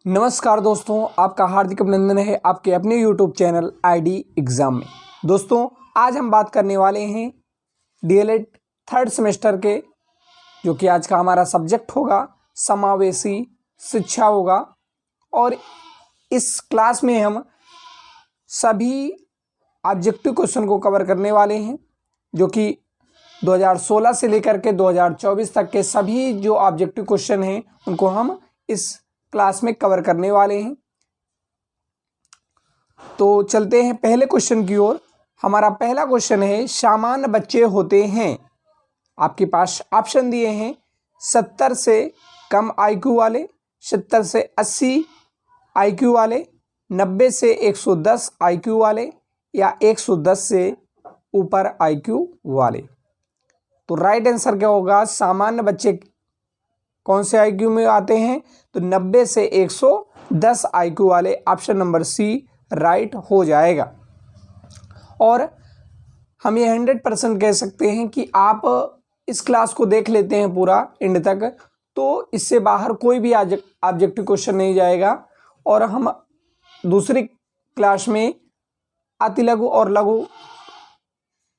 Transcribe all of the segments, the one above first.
नमस्कार दोस्तों, आपका हार्दिक अभिनंदन है आपके अपने YouTube चैनल आईडी एग्ज़ाम में। दोस्तों, आज हम बात करने वाले हैं डीएलएड थर्ड सेमेस्टर के, जो कि आज का हमारा सब्जेक्ट होगा समावेशी शिक्षा होगा। और इस क्लास में हम सभी ऑब्जेक्टिव क्वेश्चन को कवर करने वाले हैं, जो कि 2016 से लेकर के 2024 तक के सभी जो ऑब्जेक्टिव क्वेश्चन हैं उनको हम इस क्लास में कवर करने वाले हैं। तो चलते हैं पहले क्वेश्चन की ओर। हमारा पहला क्वेश्चन है, सामान्य बच्चे होते हैं। आपके पास ऑप्शन दिए हैं 70 से कम आईक्यू वाले, 70 से 80 आईक्यू वाले, 90 से 110 आईक्यू वाले, या 110 से ऊपर आईक्यू वाले। तो राइट आंसर क्या होगा? सामान्य बच्चे कौन से आईक्यू में आते हैं? तो 90 से 110 आईक्यू वाले, ऑप्शन नंबर सी राइट हो जाएगा। और हम ये 100% कह सकते हैं कि आप इस क्लास को देख लेते हैं पूरा एंड तक, तो इससे बाहर कोई भी ऑब्जेक्टिव क्वेश्चन नहीं जाएगा। और हम दूसरी क्लास में अति लघु और लघु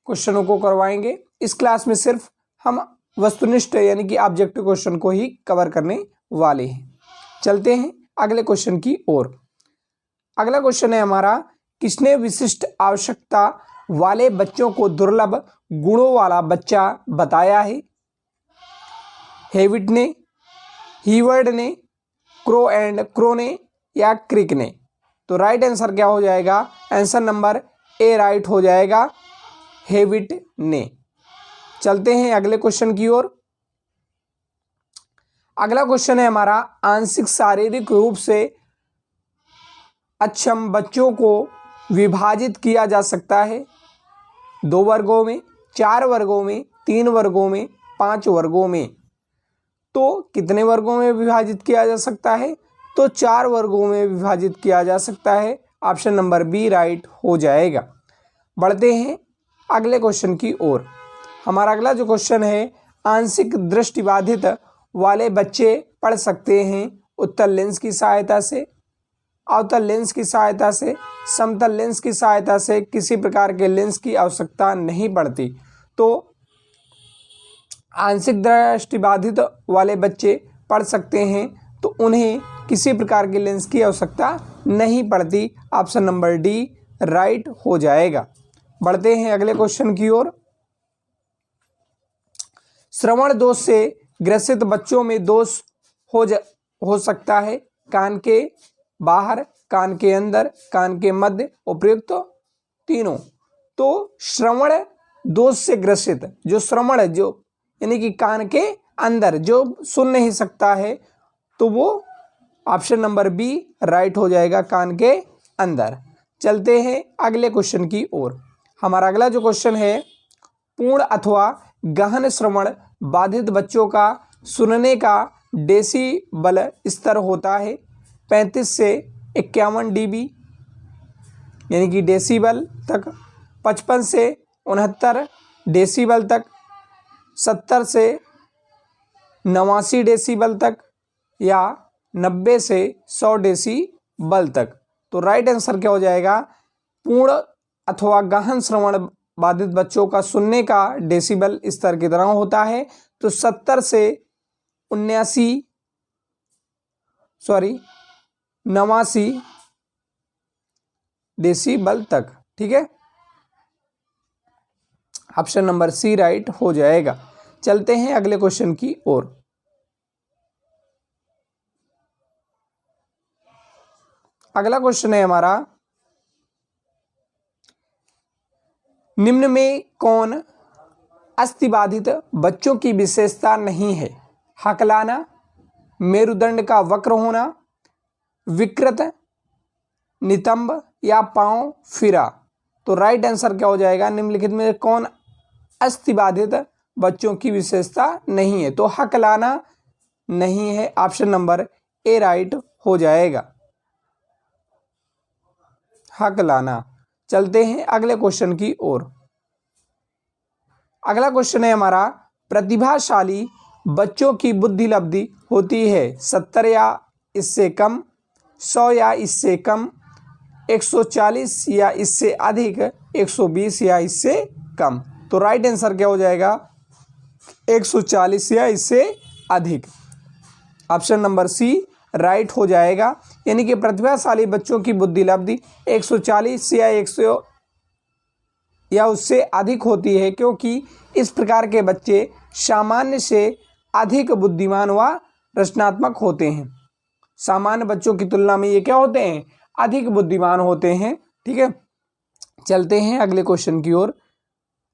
क्वेश्चनों को करवाएंगे। इस क्लास में सिर्फ हम वस्तुनिष्ठ यानी कि ऑब्जेक्टिव क्वेश्चन को ही कवर करने वाले हैं। चलते हैं अगले क्वेश्चन की ओर। अगला क्वेश्चन है हमारा, किसने विशिष्ट आवश्यकता वाले बच्चों को दुर्लभ गुणों वाला बच्चा बताया है? हेविट ने, हीवर्ड ने, क्रो ने, या क्रिक ने? तो राइट आंसर क्या हो जाएगा? आंसर नंबर ए राइट हो जाएगा, हेविट ने। चलते हैं अगले क्वेश्चन की ओर। अगला क्वेश्चन है हमारा, आंशिक शारीरिक रूप से अक्षम बच्चों को विभाजित किया जा सकता है 2 वर्गों में, 4 वर्गों में, 3 वर्गों में, 5 वर्गों में। तो कितने वर्गों में विभाजित किया जा सकता है? तो 4 वर्गों में विभाजित किया जा सकता है, ऑप्शन नंबर बी राइट हो जाएगा। बढ़ते हैं अगले क्वेश्चन की ओर। हमारा अगला जो क्वेश्चन है, आंशिक दृष्टिबाधित वाले बच्चे पढ़ सकते हैं उत्तल लेंस की सहायता से, अवतल लेंस की सहायता से, समतल लेंस की सहायता से, किसी प्रकार के लेंस की आवश्यकता नहीं पड़ती। तो आंशिक दृष्टिबाधित वाले बच्चे पढ़ सकते हैं तो उन्हें किसी प्रकार के लेंस की आवश्यकता नहीं पड़ती, ऑप्शन नंबर डी राइट हो जाएगा। बढ़ते हैं अगले क्वेश्चन की ओर। श्रवण दोष से ग्रसित बच्चों में दोष हो सकता है कान के बाहर, कान के अंदर, कान के मध्य, उपयुक्त तीनों। तो श्रवण दोष से ग्रसित जो श्रवण जो यानी कि कान के अंदर जो सुन नहीं सकता है, तो वो ऑप्शन नंबर बी राइट हो जाएगा, कान के अंदर। चलते हैं अगले क्वेश्चन की ओर। हमारा अगला जो क्वेश्चन है, पूर्ण अथवा गहन श्रवण बाधित बच्चों का सुनने का डेसिबल स्तर होता है 35 से 51 dB यानी कि डेसिबल तक, 55 से 69 डेसिबल तक, 70 से 89 डेसिबल तक, या 90 से 100 डेसिबल तक। तो राइट आंसर क्या हो जाएगा? पूर्ण अथवा गहन श्रवण बाधित बच्चों का सुनने का डेसिबल स्तर कितना होता है? तो 70 से 89 डेसिबल तक। ठीक है, ऑप्शन नंबर सी राइट हो जाएगा। चलते हैं अगले क्वेश्चन की ओर। अगला क्वेश्चन है हमारा, निम्न में कौन अस्थिबाधित बच्चों की विशेषता नहीं है? हकलाना, मेरुदंड का वक्र होना, विकृत नितंब, या पांव फिरा? तो राइट आंसर क्या हो जाएगा? निम्नलिखित में कौन अस्थिबाधित बच्चों की विशेषता नहीं है? तो हकलाना नहीं है, ऑप्शन नंबर ए राइट हो जाएगा, हकलाना। चलते हैं अगले क्वेश्चन की ओर। अगला क्वेश्चन है हमारा, प्रतिभाशाली बच्चों की बुद्धि लब्धि होती है 70 या इससे कम, 100 या इससे कम, 140 या इससे अधिक, 120 या इससे कम। तो राइट आंसर क्या हो जाएगा? 140 या इससे अधिक। ऑप्शन नंबर सी राइट हो जाएगा। यानी कि प्रतिभाशाली बच्चों की बुद्धि लब्धि 140 या 100 या उससे अधिक होती है, क्योंकि इस प्रकार के बच्चे सामान्य से अधिक बुद्धिमान व रचनात्मक होते हैं। सामान्य बच्चों की तुलना में ये क्या होते हैं? अधिक बुद्धिमान होते हैं। ठीक है, चलते हैं अगले क्वेश्चन की ओर।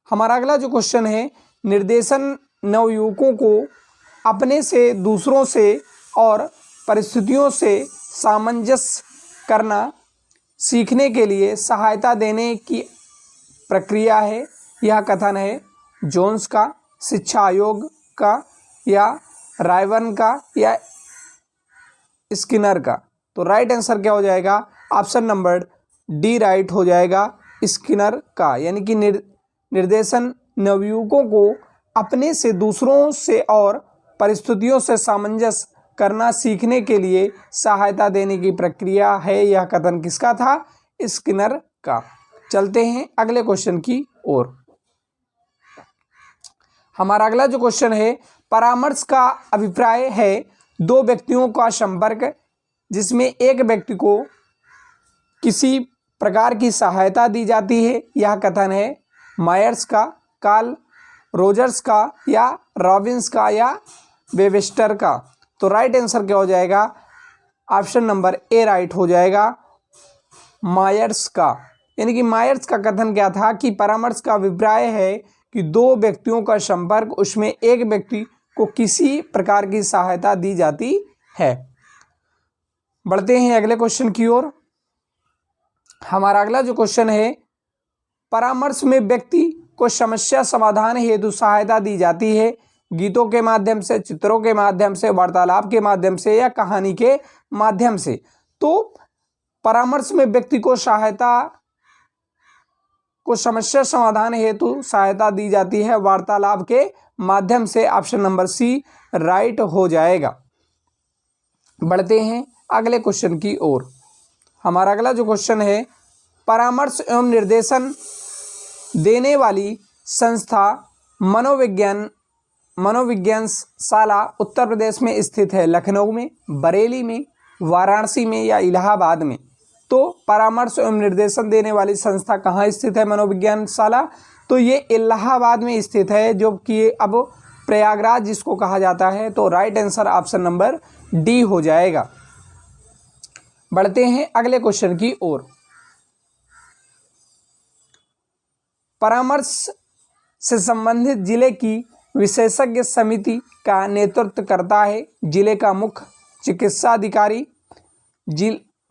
हमारा अगला जो क्वेश्चन है, निर्देशन नवयुवकों को अपने से, दूसरों से और परिस्थितियों से सामंजस्य करना सीखने के लिए सहायता देने की प्रक्रिया है। यह कथन है जोन्स का, शिक्षा आयोग का, या रायबर्न का, या स्किनर का। तो राइट आंसर क्या हो जाएगा? ऑप्शन नंबर डी राइट हो जाएगा, स्किनर का। यानी कि निर्देशन नवयुवकों को अपने से, दूसरों से और परिस्थितियों से सामंजस्य करना सीखने के लिए सहायता देने की प्रक्रिया है। यह कथन किसका था? स्किनर का। चलते हैं अगले क्वेश्चन की ओर। हमारा अगला जो क्वेश्चन है, परामर्श का अभिप्राय है दो व्यक्तियों का संपर्क जिसमें एक व्यक्ति को किसी प्रकार की सहायता दी जाती है। यह कथन है मायर्स का, कार्ल रोजर्स का, या रॉबिन्स का, या वेबस्टर का। तो राइट आंसर क्या हो जाएगा? ऑप्शन नंबर ए राइट हो जाएगा, मायर्स का। यानी कि मायर्स का कथन क्या था कि परामर्श का अभिप्राय है कि दो व्यक्तियों का संपर्क, उसमें एक व्यक्ति को किसी प्रकार की सहायता दी जाती है। बढ़ते हैं अगले क्वेश्चन की ओर। हमारा अगला जो क्वेश्चन है, परामर्श में व्यक्ति को समस्या समाधान हेतु सहायता दी जाती है गीतों के माध्यम से, चित्रों के माध्यम से, वार्तालाप के माध्यम से, या कहानी के माध्यम से। तो परामर्श में व्यक्ति को समस्या समाधान हेतु सहायता दी जाती है वार्तालाप के माध्यम से। ऑप्शन नंबर सी राइट हो जाएगा। बढ़ते हैं अगले क्वेश्चन की ओर। हमारा अगला जो क्वेश्चन है, परामर्श एवं निर्देशन देने वाली संस्था मनोविज्ञान शाला उत्तर प्रदेश में स्थित है। लखनऊ में, बरेली में, वाराणसी में, या इलाहाबाद में। तो परामर्श एवं निर्देशन देने वाली संस्था कहाँ स्थित है मनोविज्ञान शाला? तो ये इलाहाबाद में स्थित है, जो कि अब प्रयागराज जिसको कहा जाता है। तो right answer option number D हो जाएगा। बढ़ते हैं अगले क्वेश्चन की ओर। परामर्श से संबंधित जिले की विशेषज्ञ समिति का नेतृत्व करता है जिले का मुख्य चिकित्सा अधिकारी,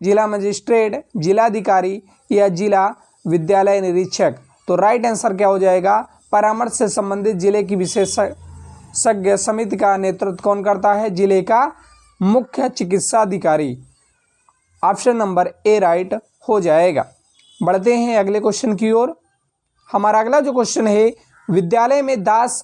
जिला मजिस्ट्रेट, जिलाधिकारी, या जिला विद्यालय निरीक्षक। तो राइट आंसर क्या हो जाएगा? परामर्श से संबंधित जिले की विशेषज्ञ समिति का नेतृत्व कौन करता है? जिले का मुख्य चिकित्सा अधिकारी। ऑप्शन नंबर ए राइट हो जाएगा। बढ़ते हैं अगले क्वेश्चन की ओर। हमारा अगला जो क्वेश्चन है, विद्यालय में दास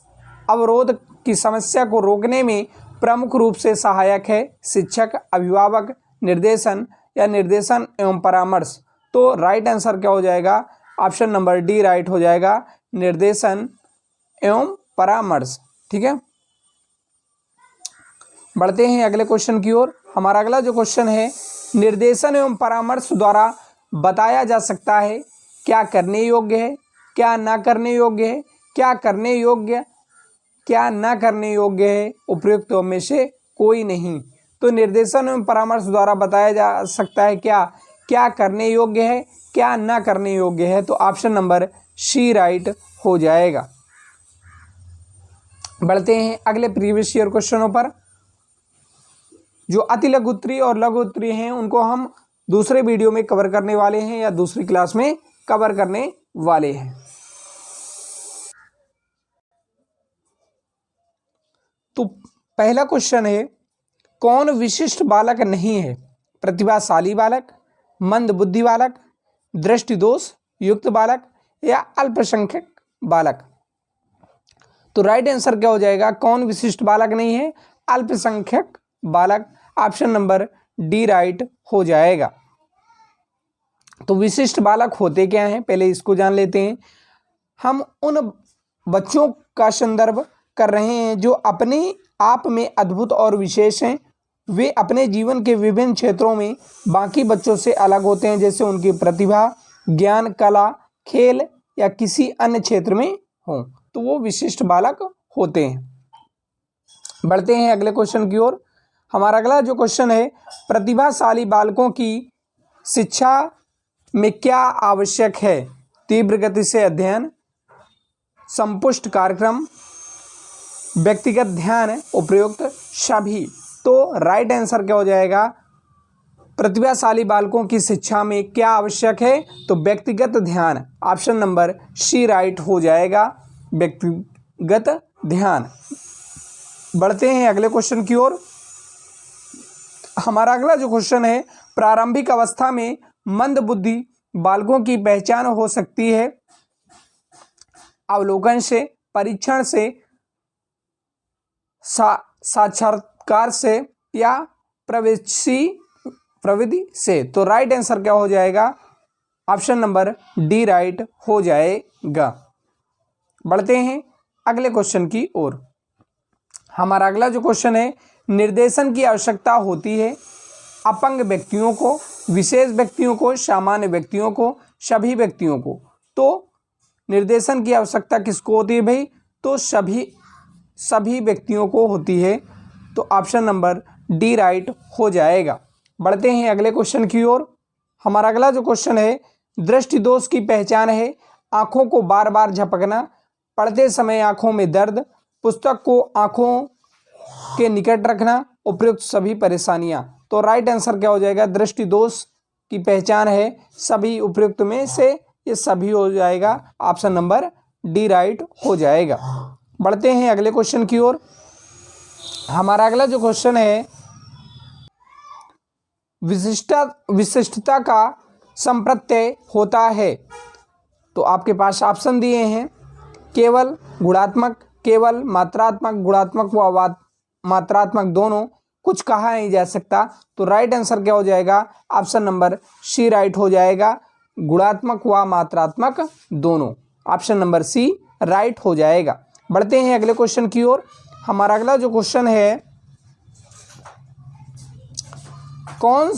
अवरोध की समस्या को रोकने में प्रमुख रूप से सहायक है शिक्षक, अभिभावक, निर्देशन, या निर्देशन एवं परामर्श। तो राइट आंसर क्या हो जाएगा? ऑप्शन नंबर डी राइट हो जाएगा, निर्देशन एवं परामर्श। ठीक है, बढ़ते हैं अगले क्वेश्चन की ओर। हमारा अगला जो क्वेश्चन है, निर्देशन एवं परामर्श द्वारा बताया जा सकता है क्या करने योग्य है, क्या ना करने योग्य है, क्या करने योग्य, क्या ना करने योग्य है, उपयुक्त में से कोई नहीं। तो निर्देशन एवं परामर्श द्वारा बताया जा सकता है क्या करने योग्य है, क्या ना करने योग्य है। तो ऑप्शन नंबर सी राइट हो जाएगा। बढ़ते हैं अगले प्रीवियस ईयर क्वेश्चनों पर। जो अति लघु उत्तरीय और लघु उत्तरीय हैं उनको हम दूसरे वीडियो में कवर करने वाले हैं, या दूसरी क्लास में कवर करने वाले हैं। तो पहला क्वेश्चन है, कौन विशिष्ट बालक नहीं है? प्रतिभाशाली बालक, मंद बुद्धि बालक, दृष्टि दोष युक्त बालक, या अल्पसंख्यक बालक। तो राइट आंसर क्या हो जाएगा? कौन विशिष्ट बालक नहीं है? अल्पसंख्यक बालक। ऑप्शन नंबर डी राइट हो जाएगा। तो विशिष्ट बालक होते क्या हैं, पहले इसको जान लेते हैं। हम उन बच्चों का संदर्भ कर रहे हैं जो अपने आप में अद्भुत और विशेष हैं। वे अपने जीवन के विभिन्न क्षेत्रों में बाकी बच्चों से अलग होते हैं, जैसे उनकी प्रतिभा, ज्ञान, कला, खेल या किसी अन्य क्षेत्र में हो, तो वो विशिष्ट बालक होते हैं। बढ़ते हैं अगले क्वेश्चन की ओर। हमारा अगला जो क्वेश्चन है, प्रतिभाशाली बालकों की शिक्षा में क्या आवश्यक है? तीव्र गति से अध्ययन, संपुष्ट कार्यक्रम, व्यक्तिगत ध्यान, उपयुक्त, सभी। तो राइट आंसर क्या हो जाएगा? प्रतिभाशाली बालकों की शिक्षा में क्या आवश्यक है? तो व्यक्तिगत ध्यान। ऑप्शन नंबर सी राइट हो जाएगा, व्यक्तिगत ध्यान। बढ़ते हैं अगले क्वेश्चन की ओर। हमारा अगला जो क्वेश्चन है, प्रारंभिक अवस्था में मंद बुद्धि बालकों की पहचान हो सकती है अवलोकन से, परीक्षण से, साक्षात्कार से या प्रविधि से। तो राइट आंसर क्या हो जाएगा? ऑप्शन नंबर डी राइट हो जाएगा। बढ़ते हैं अगले क्वेश्चन की ओर। हमारा अगला जो क्वेश्चन है, निर्देशन की आवश्यकता होती है अपंग व्यक्तियों को, विशेष व्यक्तियों को, सामान्य व्यक्तियों को, सभी व्यक्तियों को। तो निर्देशन की आवश्यकता किसको होती है भाई? तो सभी व्यक्तियों को होती है। तो ऑप्शन नंबर डी राइट हो जाएगा। बढ़ते हैं अगले क्वेश्चन की ओर। हमारा अगला जो क्वेश्चन है, दृष्टि दोष की पहचान है आंखों को बार बार झपकना, पढ़ते समय आंखों में दर्द, पुस्तक को आंखों के निकट रखना, उपयुक्त सभी परेशानियां। तो राइट आंसर क्या हो जाएगा? दृष्टि दोष की पहचान है सभी उपयुक्त में से ये सभी हो जाएगा। ऑप्शन नंबर डी राइट हो जाएगा। बढ़ते हैं अगले क्वेश्चन की ओर। हमारा अगला जो क्वेश्चन है, विशिष्टता का संप्रत्यय होता है। तो आपके पास ऑप्शन दिए हैं, केवल, गुणात्मक, केवल, मात्रात्मक, गुणात्मक व मात्रात्मक दोनों, कुछ कहा नहीं जा सकता। तो राइट आंसर क्या हो जाएगा? ऑप्शन नंबर सी राइट हो जाएगा, गुणात्मक व मात्रात्मक दोनों। ऑप्शन नंबर सी राइट हो जाएगा। बढ़ते हैं अगले क्वेश्चन की ओर। हमारा अगला जो क्वेश्चन है, कौन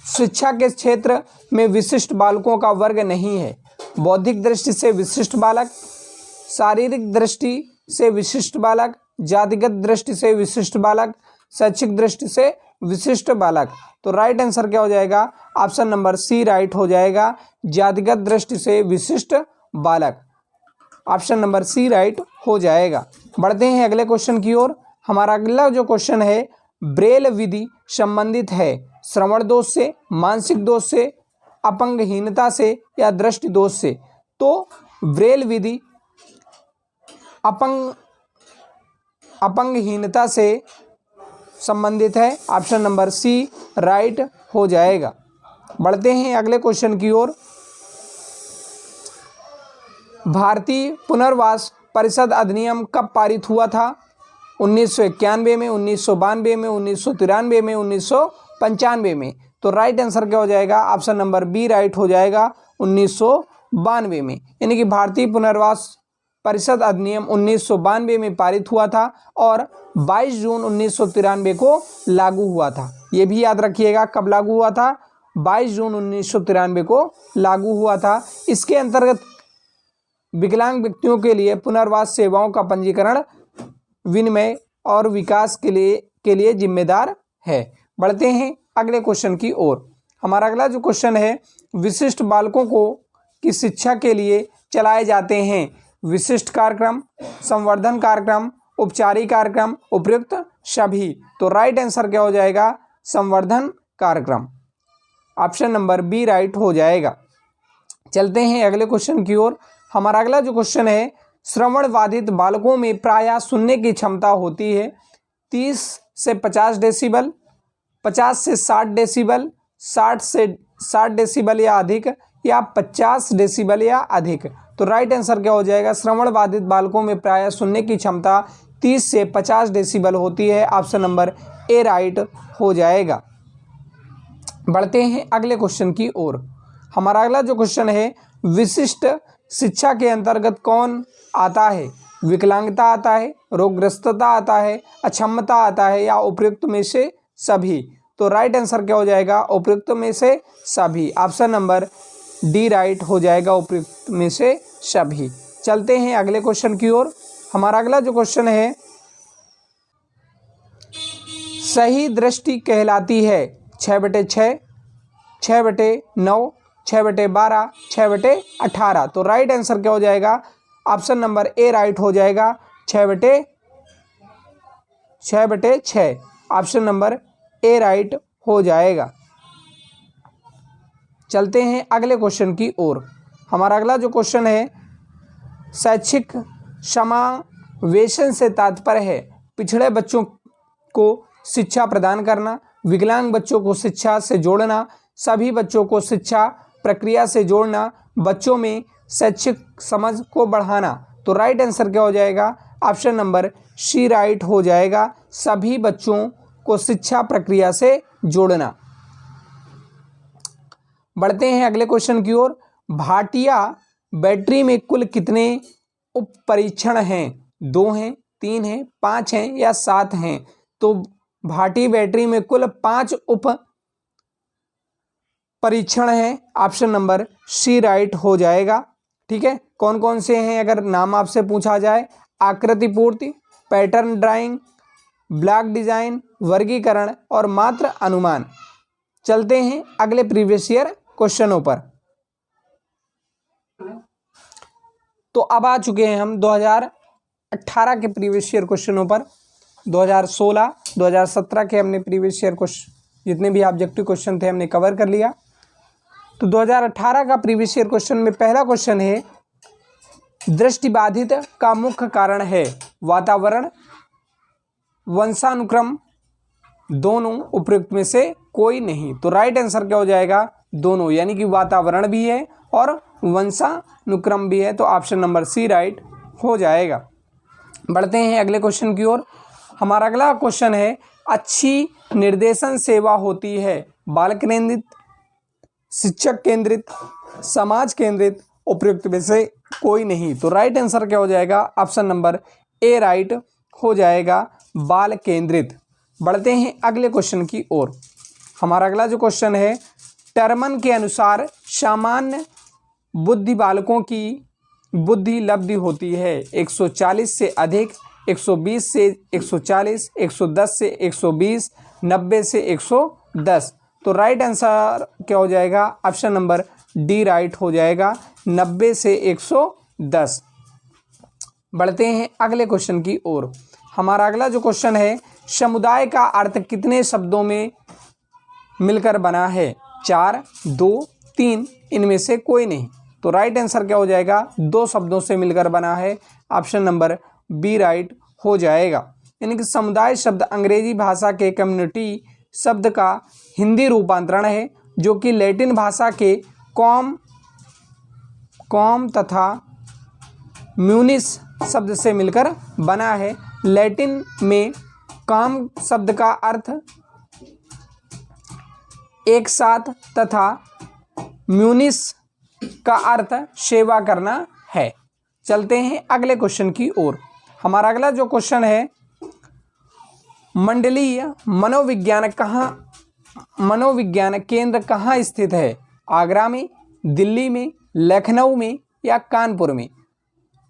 शिक्षा के क्षेत्र में विशिष्ट बालकों का वर्ग नहीं है? बौद्धिक दृष्टि से विशिष्ट बालक, शारीरिक दृष्टि से विशिष्ट बालक, जातिगत दृष्टि से विशिष्ट बालक, शैक्षिक दृष्टि से विशिष्ट बालक। तो राइट आंसर क्या हो जाएगा? ऑप्शन नंबर सी राइट हो जाएगा, जातिगत दृष्टि से विशिष्ट बालक। ऑप्शन नंबर सी राइट हो जाएगा। बढ़ते हैं अगले क्वेश्चन की ओर। हमारा अगला जो क्वेश्चन है, ब्रेल विधि संबंधित है श्रवण दोष से, मानसिक दोष से, अपंगहीनता से या दृष्टि दोष से। तो ब्रेल विधि अपंगहीनता से संबंधित है। ऑप्शन नंबर सी राइट हो जाएगा। बढ़ते हैं अगले क्वेश्चन की ओर। भारतीय पुनर्वास परिषद अधिनियम कब पारित हुआ था? 1991 में, 1992 में, 1993 में, 1995 में। तो राइट आंसर क्या हो जाएगा? ऑप्शन नंबर बी राइट हो जाएगा, 1992 में। यानी कि भारतीय पुनर्वास परिषद अधिनियम 1992 में पारित हुआ था और 22 जून 1993 को लागू हुआ था। ये भी याद रखिएगा, कब लागू हुआ था? 22 जून 1993 को लागू हुआ था। इसके अंतर्गत विकलांग व्यक्तियों के लिए पुनर्वास सेवाओं का पंजीकरण, विनिमय और विकास के लिए जिम्मेदार है। बढ़ते हैं अगले क्वेश्चन की ओर। हमारा अगला जो क्वेश्चन है, विशिष्ट बालकों को की शिक्षा के लिए चलाए जाते हैं विशिष्ट कार्यक्रम, संवर्धन कार्यक्रम, उपचारिक कार्यक्रम, उपयुक्त सभी। तो राइट आंसर क्या हो जाएगा? संवर्धन कार्यक्रम। ऑप्शन नंबर बी राइट हो जाएगा। चलते हैं अगले क्वेश्चन की ओर। हमारा अगला जो क्वेश्चन है, श्रवण बाधित बालकों में प्रायः सुनने की क्षमता होती है 30 से 50 डेसिबल, 50 से 60 डेसिबल, 60 से 60 डेसिबल या अधिक, या 50 डेसिबल या अधिक। तो राइट आंसर क्या हो जाएगा? श्रवण बाधित बालकों में प्रायः सुनने की क्षमता 30 से 50 डेसिबल होती है। ऑप्शन नंबर ए राइट हो जाएगा। बढ़ते हैं अगले क्वेश्चन की ओर। हमारा अगला जो क्वेश्चन है, विशिष्ट शिक्षा के अंतर्गत कौन आता है? विकलांगता आता है, रोगग्रस्तता आता है, अक्षमता आता है, या उपयुक्त में से सभी? तो राइट आंसर क्या हो जाएगा? उपयुक्त में से सभी। ऑप्शन नंबर डी राइट हो जाएगा, उपयुक्त में से सभी। चलते हैं अगले क्वेश्चन की ओर। हमारा अगला जो क्वेश्चन है, सही दृष्टि कहलाती है 6/6, 6/9, 6/12, 6/18। तो राइट आंसर क्या हो जाएगा? ऑप्शन नंबर ए राइट हो जाएगा, 6/6। ऑप्शन नंबर ए राइट हो जाएगा। चलते हैं अगले क्वेश्चन की ओर। हमारा अगला जो क्वेश्चन है, शैक्षिक समावेशन से तात्पर्य है पिछड़े बच्चों को शिक्षा प्रदान करना, विकलांग बच्चों को शिक्षा से जोड़ना, सभी बच्चों को शिक्षा प्रक्रिया से जोड़ना, बच्चों में शैक्षिक समझ को बढ़ाना। तो राइट आंसर क्या हो जाएगा? ऑप्शन नंबर सी राइट हो जाएगा, सभी बच्चों को शिक्षा प्रक्रिया से जोड़ना। बढ़ते हैं अगले क्वेश्चन की ओर। भाटिया बैटरी में कुल कितने उप परीक्षण हैं? 2 हैं, 3 हैं, 5 हैं, या 7 हैं? तो भाटी बैटरी में कुल 5 उप परीक्षण हैं। ऑप्शन नंबर सी राइट हो जाएगा। ठीक है, कौन कौन से हैं अगर नाम आपसे पूछा जाए? आकृति पूर्ति, पैटर्न ड्राइंग, ब्लॉक डिजाइन, वर्गीकरण और मात्र अनुमान। चलते हैं अगले प्रीवियस ईयर क्वेश्चनों पर। तो अब आ चुके हैं हम 2018 के प्रीवियस ईयर क्वेश्चनों पर। 2016, 2017 के हमने प्रीवियस ईयर क्वेश्चन, जितने भी ऑब्जेक्टिव क्वेश्चन थे हमने कवर कर लिया। तो 2018 का प्रीवियस ईयर क्वेश्चन में पहला क्वेश्चन है, दृष्टिबाधित का मुख्य कारण है वातावरण, वंशानुक्रम, दोनों, उपयुक्त में से कोई नहीं। तो राइट आंसर क्या हो जाएगा? दोनों, यानी कि वातावरण भी है और वंशानुक्रम भी है। तो ऑप्शन नंबर सी राइट हो जाएगा। बढ़ते हैं अगले क्वेश्चन की ओर। हमारा अगला क्वेश्चन है, अच्छी निर्देशन सेवा होती है बाल केंद्रित, शिक्षक केंद्रित, समाज केंद्रित, उपयुक्त में से कोई नहीं। तो राइट आंसर क्या हो जाएगा? ऑप्शन नंबर ए राइट हो जाएगा, बाल केंद्रित। बढ़ते हैं अगले क्वेश्चन की ओर। हमारा अगला जो क्वेश्चन है, टर्मन के अनुसार सामान्य बुद्धि बालकों की बुद्धि लब्धि होती है 140 से अधिक, 120 से 140, 110 से 120, 90 से 110। तो राइट आंसर क्या हो जाएगा? ऑप्शन नंबर डी राइट हो जाएगा, 90 से 110। बढ़ते हैं अगले क्वेश्चन की ओर। हमारा अगला जो क्वेश्चन है, समुदाय का अर्थ कितने शब्दों में मिलकर बना है? 4, 2, 3, इनमें से कोई नहीं। तो राइट आंसर क्या हो जाएगा? 2 शब्दों से मिलकर बना है। ऑप्शन नंबर बी राइट हो जाएगा। यानी कि समुदाय शब्द अंग्रेजी भाषा के कम्युनिटी शब्द का हिंदी रूपांतरण है, जो कि लैटिन भाषा के कॉम तथा म्यूनिस शब्द से मिलकर बना है। लैटिन में काम शब्द का अर्थ एक साथ तथा म्यूनिस का अर्थ सेवा करना है। चलते हैं अगले क्वेश्चन की ओर। हमारा अगला जो क्वेश्चन है, मंडलीय मनोविज्ञान केंद्र कहाँ स्थित है? आगरा में, दिल्ली में, लखनऊ में, या कानपुर में?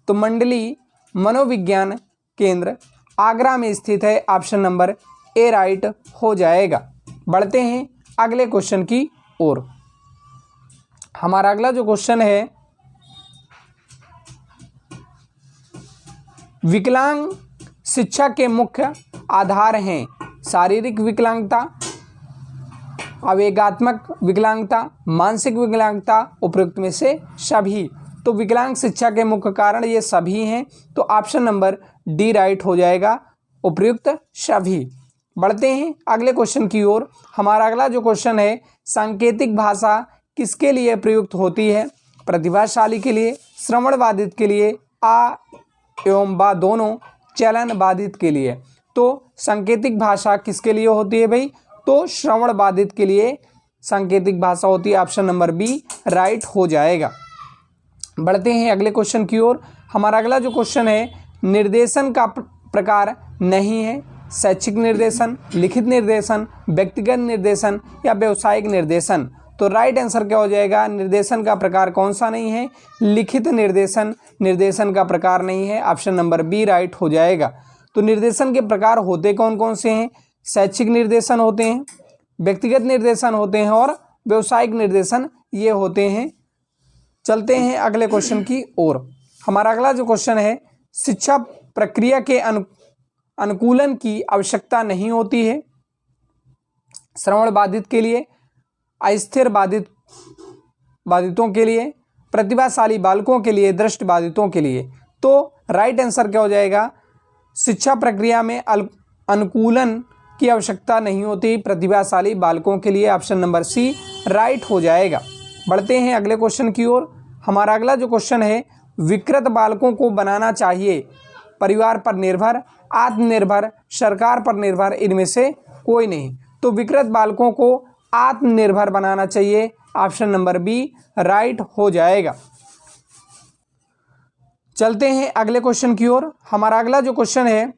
तो मंडलीय मनोविज्ञान केंद्र आगरा में स्थित है। ऑप्शन नंबर ए राइट हो जाएगा। बढ़ते हैं अगले क्वेश्चन की ओर। हमारा अगला जो क्वेश्चन है, विकलांग शिक्षा के मुख्य आधार हैं शारीरिक विकलांगता, आवेगात्मक विकलांगता, मानसिक विकलांगता, उपयुक्त में से सभी। तो विकलांग शिक्षा के मुख्य कारण ये सभी हैं। तो ऑप्शन नंबर डी राइट हो जाएगा, उपयुक्त सभी। बढ़ते हैं अगले क्वेश्चन की ओर। हमारा अगला जो क्वेश्चन है, सांकेतिक भाषा किसके लिए प्रयुक्त होती है? प्रतिभाशाली के लिए, श्रवण बाधित के लिए, आ एवं बा दोनों, चलन बाधित के लिए। तो सांकेतिक भाषा किसके लिए होती है भाई? तो श्रवण बाधित के लिए सांकेतिक भाषा होती है। ऑप्शन नंबर बी राइट हो जाएगा। बढ़ते हैं अगले क्वेश्चन की ओर। हमारा अगला जो क्वेश्चन है, निर्देशन का प्रकार नहीं है शैक्षिक निर्देशन, लिखित निर्देशन, व्यक्तिगत निर्देशन या व्यावसायिक निर्देशन। तो राइट आंसर क्या हो जाएगा? निर्देशन का प्रकार कौन सा नहीं है? लिखित निर्देशन निर्देशन का प्रकार नहीं है। ऑप्शन नंबर बी राइट हो जाएगा। तो निर्देशन के प्रकार होते कौन कौन से हैं? शैक्षिक निर्देशन होते हैं, व्यक्तिगत निर्देशन होते हैं और व्यावसायिक निर्देशन ये होते हैं। चलते हैं अगले क्वेश्चन की ओर। हमारा अगला जो क्वेश्चन है, शिक्षा प्रक्रिया के अनुकूलन की आवश्यकता नहीं होती है श्रवण बाधित के लिए, अस्थिर बाधितों के लिए, प्रतिभाशाली बालकों के लिए, दृष्टि बाधितों के लिए। तो राइट आंसर क्या हो जाएगा? शिक्षा प्रक्रिया में अनुकूलन की आवश्यकता नहीं होती प्रतिभाशाली बालकों के लिए। ऑप्शन नंबर सी राइट हो जाएगा। बढ़ते हैं अगले क्वेश्चन की ओर। हमारा अगला जो क्वेश्चन है, विकृत बालकों को बनाना चाहिए परिवार पर निर्भर, आत्मनिर्भर, सरकार पर निर्भर, इनमें से कोई नहीं। तो विकृत बालकों को आत्मनिर्भर बनाना चाहिए। ऑप्शन नंबर बी राइट हो जाएगा। चलते हैं अगले क्वेश्चन की ओर। हमारा अगला जो क्वेश्चन है,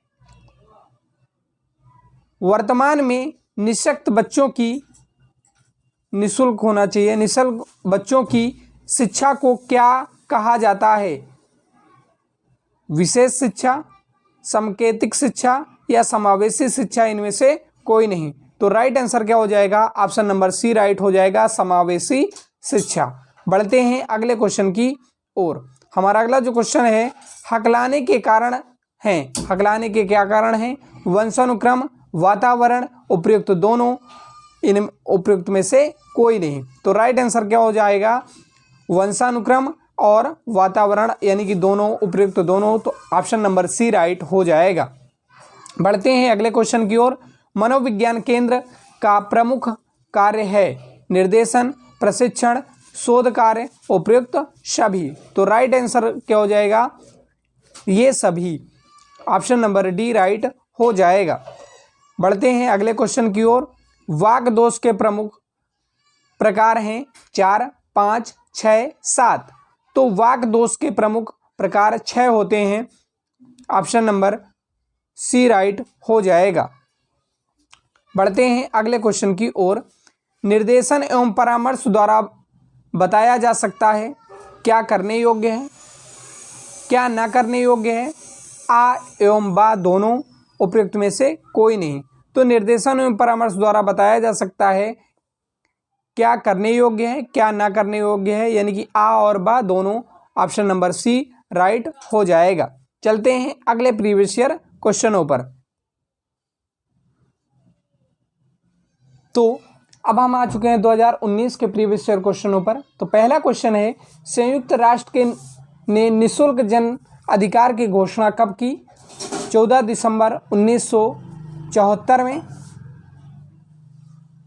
वर्तमान में निःशक्त बच्चों की निःशुल्क होना चाहिए, निःशुल्क बच्चों की शिक्षा को क्या कहा जाता है? विशेष शिक्षा, सांकेतिक शिक्षा या समावेशी शिक्षा, इनमें से कोई नहीं। तो राइट आंसर क्या हो जाएगा? ऑप्शन नंबर सी राइट हो जाएगा, समावेशी शिक्षा। बढ़ते हैं अगले क्वेश्चन की ओर। हमारा अगला जो क्वेश्चन है, हकलाने के कारण हैं, हकलाने के क्या कारण हैं? वंशानुक्रम, वातावरण, उपयुक्त दोनों, इन उपयुक्त में से कोई नहीं। तो राइट आंसर क्या हो जाएगा? वंशानुक्रम और वातावरण, यानी कि दोनों, उपयुक्त दोनों। तो ऑप्शन नंबर सी राइट हो जाएगा। बढ़ते हैं अगले क्वेश्चन की ओर। मनोविज्ञान केंद्र का प्रमुख कार्य है निर्देशन, प्रशिक्षण, शोध कार्य, उपयुक्त सभी। तो राइट आंसर क्या हो जाएगा? ये सभी। ऑप्शन नंबर डी राइट हो जाएगा। बढ़ते हैं अगले क्वेश्चन की ओर। वाक दोष के प्रमुख प्रकार हैं 4, 5, 6, 7। तो वाक दोष के प्रमुख प्रकार 6 होते हैं। ऑप्शन नंबर सी राइट हो जाएगा। बढ़ते हैं अगले क्वेश्चन की ओर। निर्देशन एवं परामर्श द्वारा बताया जा सकता है क्या करने योग्य है, क्या न करने योग्य है, आ एवं बा दोनों, उपयुक्त में से कोई नहीं। तो निर्देशन एवं परामर्श द्वारा बताया जा सकता है क्या करने योग्य है, क्या ना करने योग्य है, यानी कि आ और बा दोनों। ऑप्शन नंबर सी राइट हो जाएगा। चलते हैं अगले प्रीवियस ईयर क्वेश्चनों पर। तो अब हम आ चुके हैं 2019 के प्रीवियस ईयर क्वेश्चनों पर। तो पहला क्वेश्चन है, संयुक्त राष्ट्र ने निःशुल्क जन अधिकार की घोषणा कब की? 14 दिसंबर 1974 में।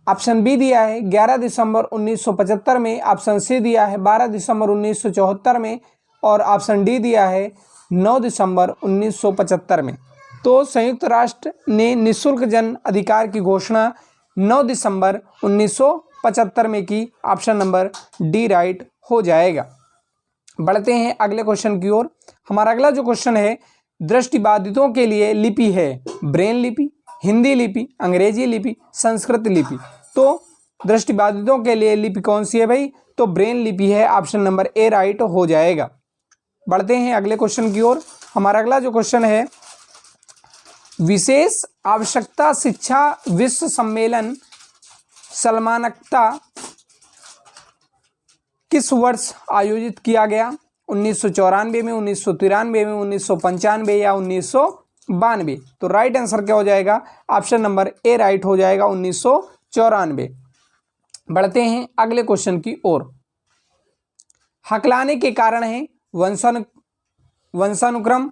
ऑप्शन बी दिया है 11 दिसंबर 1975 में। ऑप्शन सी दिया है 12 दिसंबर 1974 में। और ऑप्शन डी दिया है 9 दिसंबर 1975 में। तो संयुक्त राष्ट्र ने निःशुल्क जन अधिकार की घोषणा 9 दिसंबर 1975 में की। ऑप्शन नंबर डी राइट हो जाएगा। बढ़ते हैं अगले क्वेश्चन की ओर। हमारा अगला जो क्वेश्चन है, दृष्टिबाधितों के लिए लिपि है ब्रेल लिपि, हिंदी लिपि, अंग्रेजी लिपि, संस्कृत लिपि। तो दृष्टिबाधितों के लिए लिपि कौन सी है भाई? तो ब्रेल लिपि है। ऑप्शन नंबर ए राइट हो जाएगा। बढ़ते हैं अगले क्वेश्चन की ओर। हमारा अगला जो क्वेश्चन है, विशेष आवश्यकता शिक्षा विश्व सम्मेलन समानकता किस वर्ष आयोजित किया गया? 1994 में, 1993 में, 1995 या 1992? तो राइट आंसर क्या हो जाएगा? ऑप्शन नंबर ए राइट हो जाएगा, 1994। बढ़ते हैं अगले क्वेश्चन की ओर। हकलाने के कारण है वंशानुक्रम,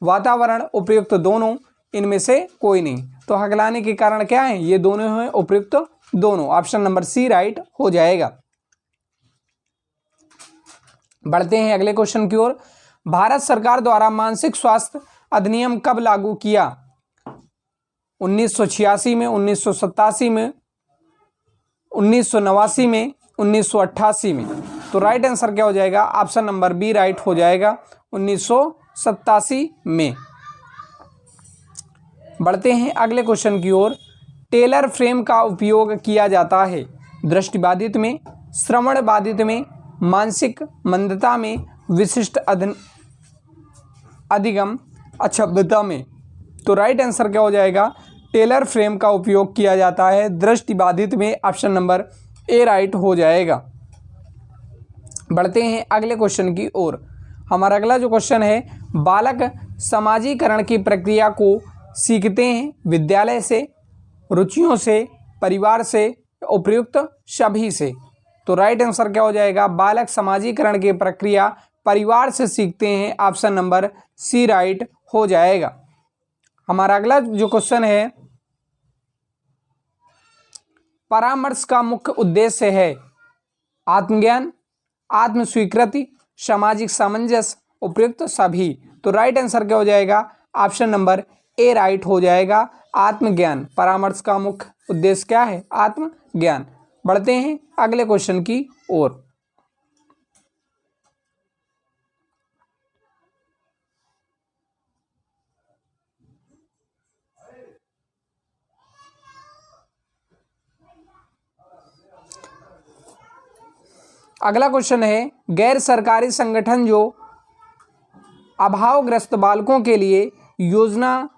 वातावरण, उपयुक्त दोनों, इनमें से कोई नहीं। तो हकलाने के कारण क्या है? ये दोनों हैं, उपयुक्त दोनों। ऑप्शन नंबर सी राइट हो जाएगा। बढ़ते हैं अगले क्वेश्चन की ओर। भारत सरकार द्वारा मानसिक स्वास्थ्य अधिनियम कब लागू किया? 1986 में, 1987 में, 1989 में, 1988 में। तो राइट आंसर क्या हो जाएगा? ऑप्शन नंबर बी राइट हो जाएगा, 1987 में। बढ़ते हैं अगले क्वेश्चन की ओर। टेलर फ्रेम का उपयोग किया जाता है दृष्टिबाधित में, श्रवण बाधित में, मानसिक मंदता में, विशिष्ट अधिगम अक्षमता में। तो राइट आंसर क्या हो जाएगा? टेलर फ्रेम का उपयोग किया जाता है दृष्टिबाधित में, ऑप्शन नंबर ए राइट हो जाएगा। बढ़ते हैं अगले क्वेश्चन की ओर। हमारा अगला जो क्वेश्चन है, बालक समाजीकरण की प्रक्रिया को सीखते हैं विद्यालय से, रुचियों से, परिवार से, उपयुक्त सभी से। तो राइट आंसर क्या हो जाएगा? बालक समाजीकरण की प्रक्रिया परिवार से सीखते हैं, ऑप्शन नंबर सी राइट हो जाएगा। हमारा अगला जो क्वेश्चन है, परामर्श का मुख्य उद्देश्य है आत्मज्ञान, आत्मस्वीकृति, सामाजिक सामंजस्य, उपयुक्त सभी। तो राइट आंसर क्या हो जाएगा? ऑप्शन नंबर ए राइट हो जाएगा, आत्मज्ञान। परामर्श का मुख्य उद्देश्य क्या है? आत्मज्ञान। बढ़ते हैं अगले क्वेश्चन की ओर। अगला क्वेश्चन है, गैर सरकारी संगठन जो अभावग्रस्त बालकों के लिए योजना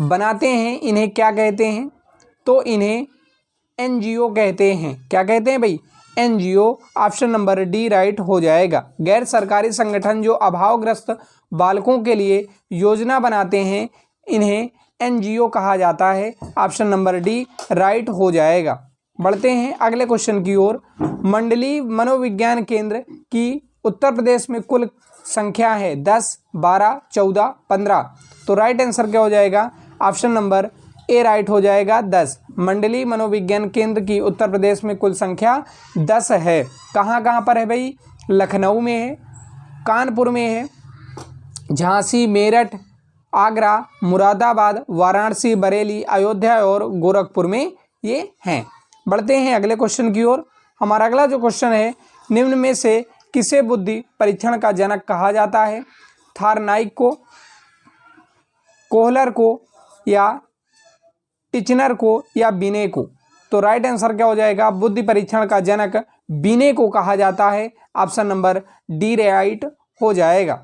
बनाते हैं इन्हें क्या कहते हैं? तो इन्हें एनजीओ कहते हैं। क्या कहते हैं भाई? NGO. Option number D right हो जाएगा। गैर सरकारी संगठन जो अभावग्रस्त बालकों के लिए योजना बनाते हैं इन्हें एनजीओ कहा जाता है, ऑप्शन नंबर डी राइट हो जाएगा। बढ़ते हैं अगले क्वेश्चन की ओर। मंडली मनोविज्ञान केंद्र की उत्तर प्रदेश में कुल संख्या है 10, 12, 14, 15। तो राइट आंसर क्या हो जाएगा? ऑप्शन नंबर ए राइट हो जाएगा, 10। मंडली मनोविज्ञान केंद्र की उत्तर प्रदेश में कुल संख्या 10 है। कहाँ कहाँ पर है भाई? लखनऊ में है, कानपुर में है, झांसी, मेरठ, आगरा, मुरादाबाद, वाराणसी, बरेली, अयोध्या और गोरखपुर में ये हैं। बढ़ते हैं अगले क्वेश्चन की ओर। हमारा अगला जो क्वेश्चन है, निम्न में से किसे बुद्धि परीक्षण का जनक कहा जाता है? थारनाइक को, कोहलर को, या टिचनर को, या बिने को? तो राइट आंसर क्या हो जाएगा? बुद्धि परीक्षण का जनक बिने को कहा जाता है, ऑप्शन नंबर डी राइट हो जाएगा।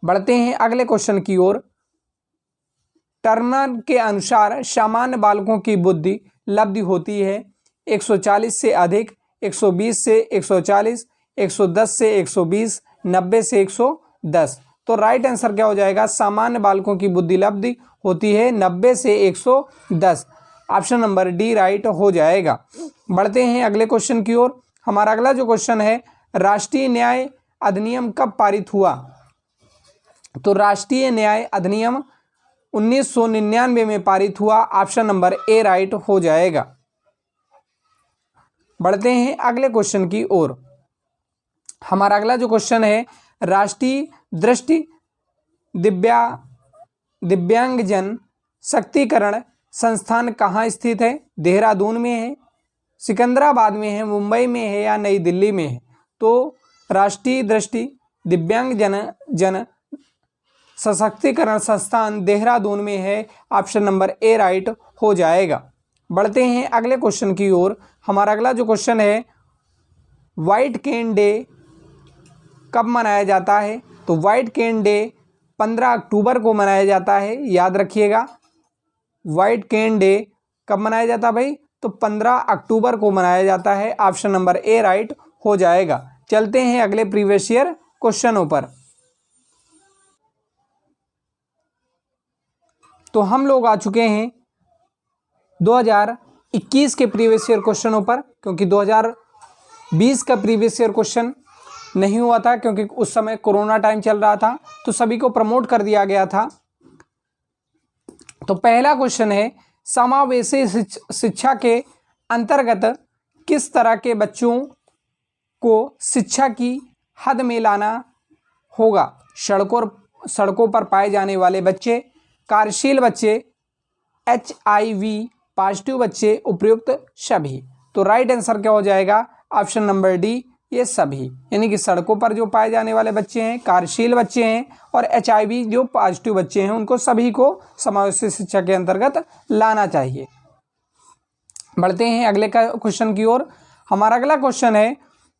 बढ़ते हैं अगले क्वेश्चन की ओर। टर्नर के अनुसार सामान्य बालकों की बुद्धि लब्धि होती है 140 से अधिक, 120 से 140, 110 से 120, 90 से 110। तो राइट आंसर क्या हो जाएगा? सामान्य बालकों की बुद्धि लब्धि होती है 90 से 110, ऑप्शन नंबर डी राइट हो जाएगा। बढ़ते हैं अगले क्वेश्चन की ओर। हमारा अगला जो क्वेश्चन है, राष्ट्रीय न्याय अधिनियम कब पारित हुआ? तो राष्ट्रीय न्याय अधिनियम 1999 में पारित हुआ, ऑप्शन नंबर ए राइट हो जाएगा। बढ़ते हैं अगले क्वेश्चन की ओर। हमारा अगला जो क्वेश्चन है, राष्ट्रीय दृष्टि दिव्यांगजन शक्तिकरण संस्थान कहाँ स्थित है? देहरादून में है, सिकंदराबाद में है, मुंबई में है, या नई दिल्ली में है? तो राष्ट्रीय दृष्टि दिव्यांगजन सशक्तिकरण संस्थान देहरादून में है, ऑप्शन नंबर ए राइट हो जाएगा। बढ़ते हैं अगले क्वेश्चन की ओर। हमारा अगला जो क्वेश्चन है, व्हाइट केन डे कब मनाया जाता है? तो व्हाइट केन डे 15 अक्टूबर को मनाया जाता है, याद रखिएगा। व्हाइट केन डे कब मनाया जाता है भाई? तो 15 अक्टूबर को मनाया जाता है, ऑप्शन नंबर ए राइट हो जाएगा। चलते हैं अगले प्रीवियस ईयर क्वेश्चनों पर। तो हम लोग आ चुके हैं 2021 के प्रीवियस ईयर क्वेश्चनों पर, क्योंकि 2020 का प्रीवियस ईयर क्वेश्चन नहीं हुआ था, क्योंकि उस समय कोरोना टाइम चल रहा था, तो सभी को प्रमोट कर दिया गया था। तो पहला क्वेश्चन है, समावेशी शिक्षा के अंतर्गत किस तरह के बच्चों को शिक्षा की हद में लाना होगा? सड़कों पर पाए जाने वाले बच्चे, कार्यशील बच्चे, HIV पॉजिटिव बच्चे, उपयुक्त सभी। तो राइट आंसर क्या हो जाएगा? ऑप्शन नंबर डी, ये सभी, यानी कि सड़कों पर जो पाए जाने वाले बच्चे हैं, कार्यशील बच्चे हैं और HIV जो पॉजिटिव बच्चे हैं, उनको सभी को समावेशी शिक्षा के अंतर्गत लाना चाहिए। बढ़ते हैं अगले का क्वेश्चन की ओर। हमारा अगला क्वेश्चन है,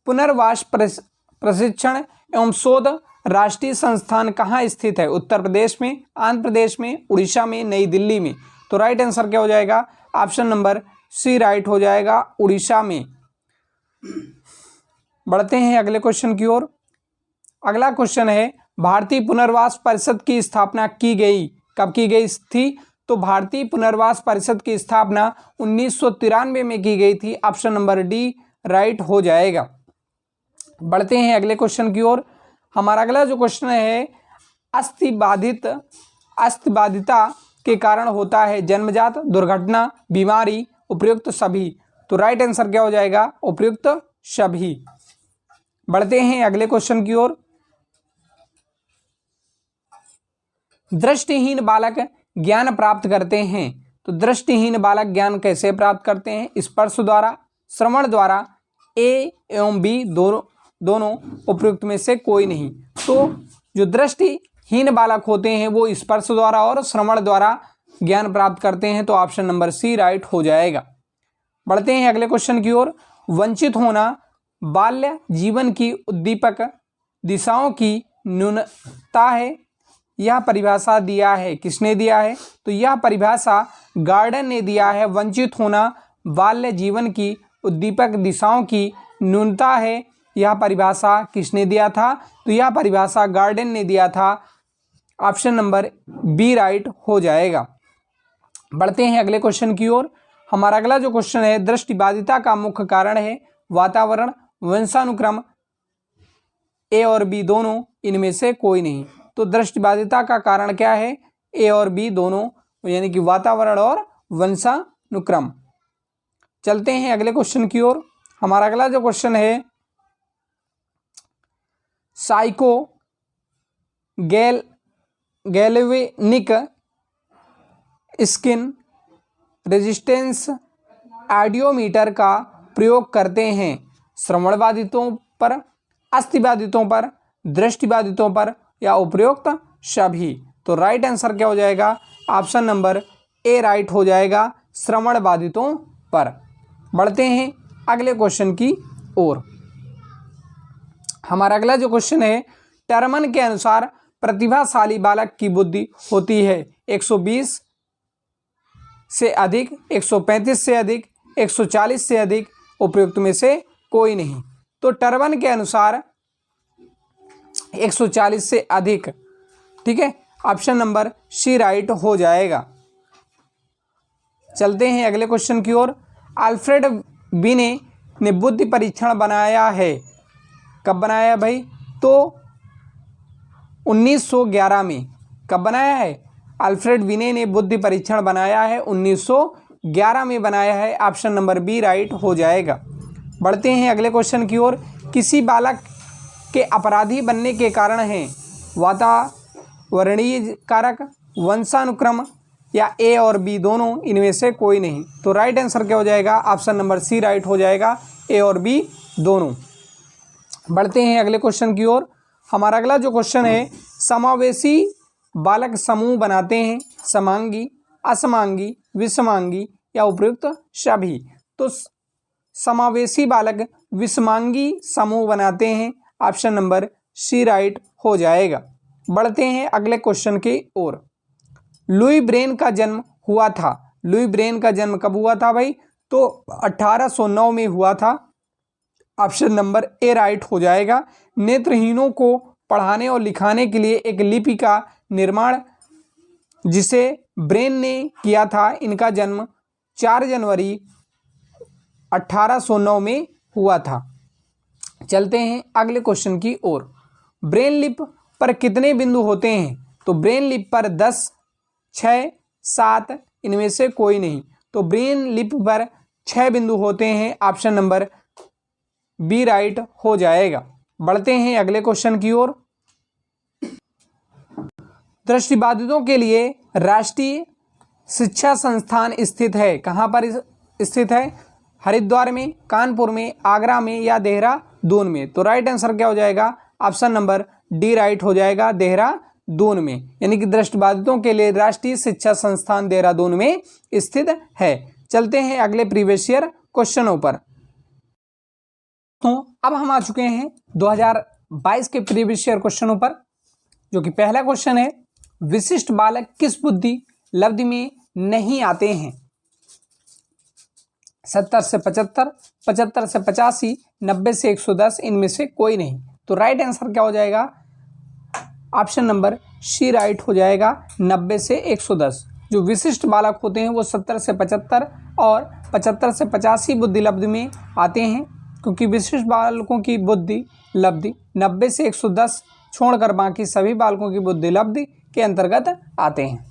पुनर्वास प्रशिक्षण एवं शोध राष्ट्रीय संस्थान कहाँ स्थित है? उत्तर प्रदेश में, आंध्र प्रदेश में, उड़ीसा में, नई दिल्ली में। तो राइट आंसर क्या हो जाएगा? ऑप्शन नंबर सी राइट हो जाएगा, उड़ीसा में। बढ़ते हैं अगले क्वेश्चन की ओर। अगला क्वेश्चन है, भारतीय पुनर्वास परिषद की स्थापना की गई, कब की गई थी? तो भारतीय पुनर्वास परिषद की स्थापना 1993 में की गई थी। ऑप्शन नंबर डी राइट हो जाएगा। बढ़ते हैं अगले क्वेश्चन की ओर। हमारा अगला जो क्वेश्चन है, अस्थिबाधिता के कारण होता है जन्मजात, दुर्घटना, बीमारी, उपयुक्त सभी। तो राइट आंसर क्या हो जाएगा? उपयुक्त सभी। बढ़ते हैं अगले क्वेश्चन की ओर। दृष्टिहीन बालक ज्ञान प्राप्त करते हैं, तो दृष्टिहीन बालक ज्ञान कैसे प्राप्त करते हैं? स्पर्श द्वारा, श्रवण द्वारा, ए एवं बी दोनों उपयुक्त में से कोई नहीं। तो जो दृष्टिहीन बालक होते हैं वो स्पर्श द्वारा और श्रवण द्वारा ज्ञान प्राप्त करते हैं। तो ऑप्शन नंबर सी राइट हो जाएगा। बढ़ते हैं अगले क्वेश्चन की ओर। वंचित होना बाल्य जीवन की उद्दीपक दिशाओं की न्यूनता है, यह परिभाषा दिया है, किसने दिया है? तो यह परिभाषा गार्डन ने दिया है। वंचित होना बाल्य जीवन की उद्दीपक दिशाओं की न्यूनता है, यह परिभाषा किसने दिया था? तो यह परिभाषा गार्डन ने दिया था। ऑप्शन नंबर बी राइट हो जाएगा। बढ़ते हैं अगले क्वेश्चन की ओर। हमारा अगला जो क्वेश्चन है, दृष्टिबाधिता का मुख्य कारण है वातावरण, वंशानुक्रम, ए और बी दोनों, इनमें से कोई नहीं। तो दृष्टिबाधिता का कारण क्या है? ए और बी दोनों, यानी कि वातावरण और वंशानुक्रम। चलते हैं अगले क्वेश्चन की ओर। हमारा अगला जो क्वेश्चन है, साइको गैल्वेनिक स्किन रेजिस्टेंस आइडियोमीटर का प्रयोग करते हैं श्रवण बाधितों पर, अस्थिबाधितों पर, दृष्टिबाधितों पर या उपयुक्त सभी। तो राइट आंसर क्या हो जाएगा? ऑप्शन नंबर ए राइट हो जाएगा, श्रवण बाधितों पर। बढ़ते हैं अगले क्वेश्चन की ओर। हमारा अगला जो क्वेश्चन है, टर्मन के अनुसार प्रतिभाशाली बालक की बुद्धि होती है 120 से अधिक, 135 से अधिक, 140 से अधिक, उपयुक्त में से कोई नहीं। तो टर्मन के अनुसार 140 से अधिक, ठीक है, ऑप्शन नंबर सी राइट हो जाएगा। चलते हैं अगले क्वेश्चन की ओर। अल्फ्रेड बिने ने बुद्धि परीक्षण बनाया है, कब बनाया भाई? तो 1911 में। कब बनाया है? अल्फ्रेड बिने ने बुद्धि परीक्षण बनाया है 1911 में बनाया है। ऑप्शन नंबर बी राइट हो जाएगा। बढ़ते हैं अगले क्वेश्चन की ओर। किसी बालक के अपराधी बनने के कारण हैं वातावरणीय कारक, वंशानुक्रम या ए और बी दोनों, इनमें से कोई नहीं। तो राइट आंसर क्या हो जाएगा? ऑप्शन नंबर सी राइट हो जाएगा, ए और बी दोनों। बढ़ते हैं अगले क्वेश्चन की ओर। हमारा अगला जो क्वेश्चन है, समावेशी बालक समूह बनाते हैं समांगी, असमांगी, विषमांगी या उपयुक्त सभी। तो समावेशी बालक विषमांगी समूह बनाते हैं। ऑप्शन नंबर सी राइट हो जाएगा। बढ़ते हैं अगले क्वेश्चन की ओर। लुई ब्रेन का जन्म हुआ था, लुई ब्रेन का जन्म कब हुआ था भाई? तो 1809 में हुआ था। ऑप्शन नंबर ए राइट हो जाएगा। नेत्रहीनों को पढ़ाने और लिखाने के लिए एक लिपि का निर्माण जिसे ब्रेन ने किया था, इनका जन्म 4 जनवरी 1809 में हुआ था। चलते हैं अगले क्वेश्चन की ओर। ब्रेन लिप पर कितने बिंदु होते हैं? तो ब्रेन लिप पर 10, 6, 7, इनमें से कोई नहीं। तो ब्रेन लिप पर 6 बिंदु होते हैं। ऑप्शन नंबर बी राइट हो जाएगा। बढ़ते हैं अगले क्वेश्चन की ओर। दृष्टिबाधितों के लिए राष्ट्रीय शिक्षा संस्थान स्थित है, कहाँ पर स्थित है? हरिद्वार में, कानपुर में, आगरा में या देहरादून में। तो राइट आंसर क्या हो जाएगा? ऑप्शन नंबर डी राइट हो जाएगा, देहरादून में। यानी कि दृष्टिबाधितों के लिए राष्ट्रीय शिक्षा संस्थान देहरादून में स्थित है। चलते हैं अगले प्रीवियस ईयर क्वेश्चनों पर। तो अब हम आ चुके हैं 2022 के प्रीवियस ईयर क्वेश्चनों पर, जो कि पहला क्वेश्चन है, विशिष्ट बालक किस बुद्धि लब्धि में नहीं आते हैं? 70 से 75, 75 से 85, 90 से 110, इनमें से कोई नहीं। तो राइट आंसर क्या हो जाएगा? ऑप्शन नंबर सी राइट हो जाएगा, 90 से 110। जो विशिष्ट बालक होते हैं वो 70 से 75 और 75 से 85 बुद्धि लब्धि में आते हैं, क्योंकि विशिष्ट बालकों की बुद्धि लब्धि 90 से 110 छोड़कर बाकी सभी बालकों की बुद्धि लब्धि के अंतर्गत आते हैं।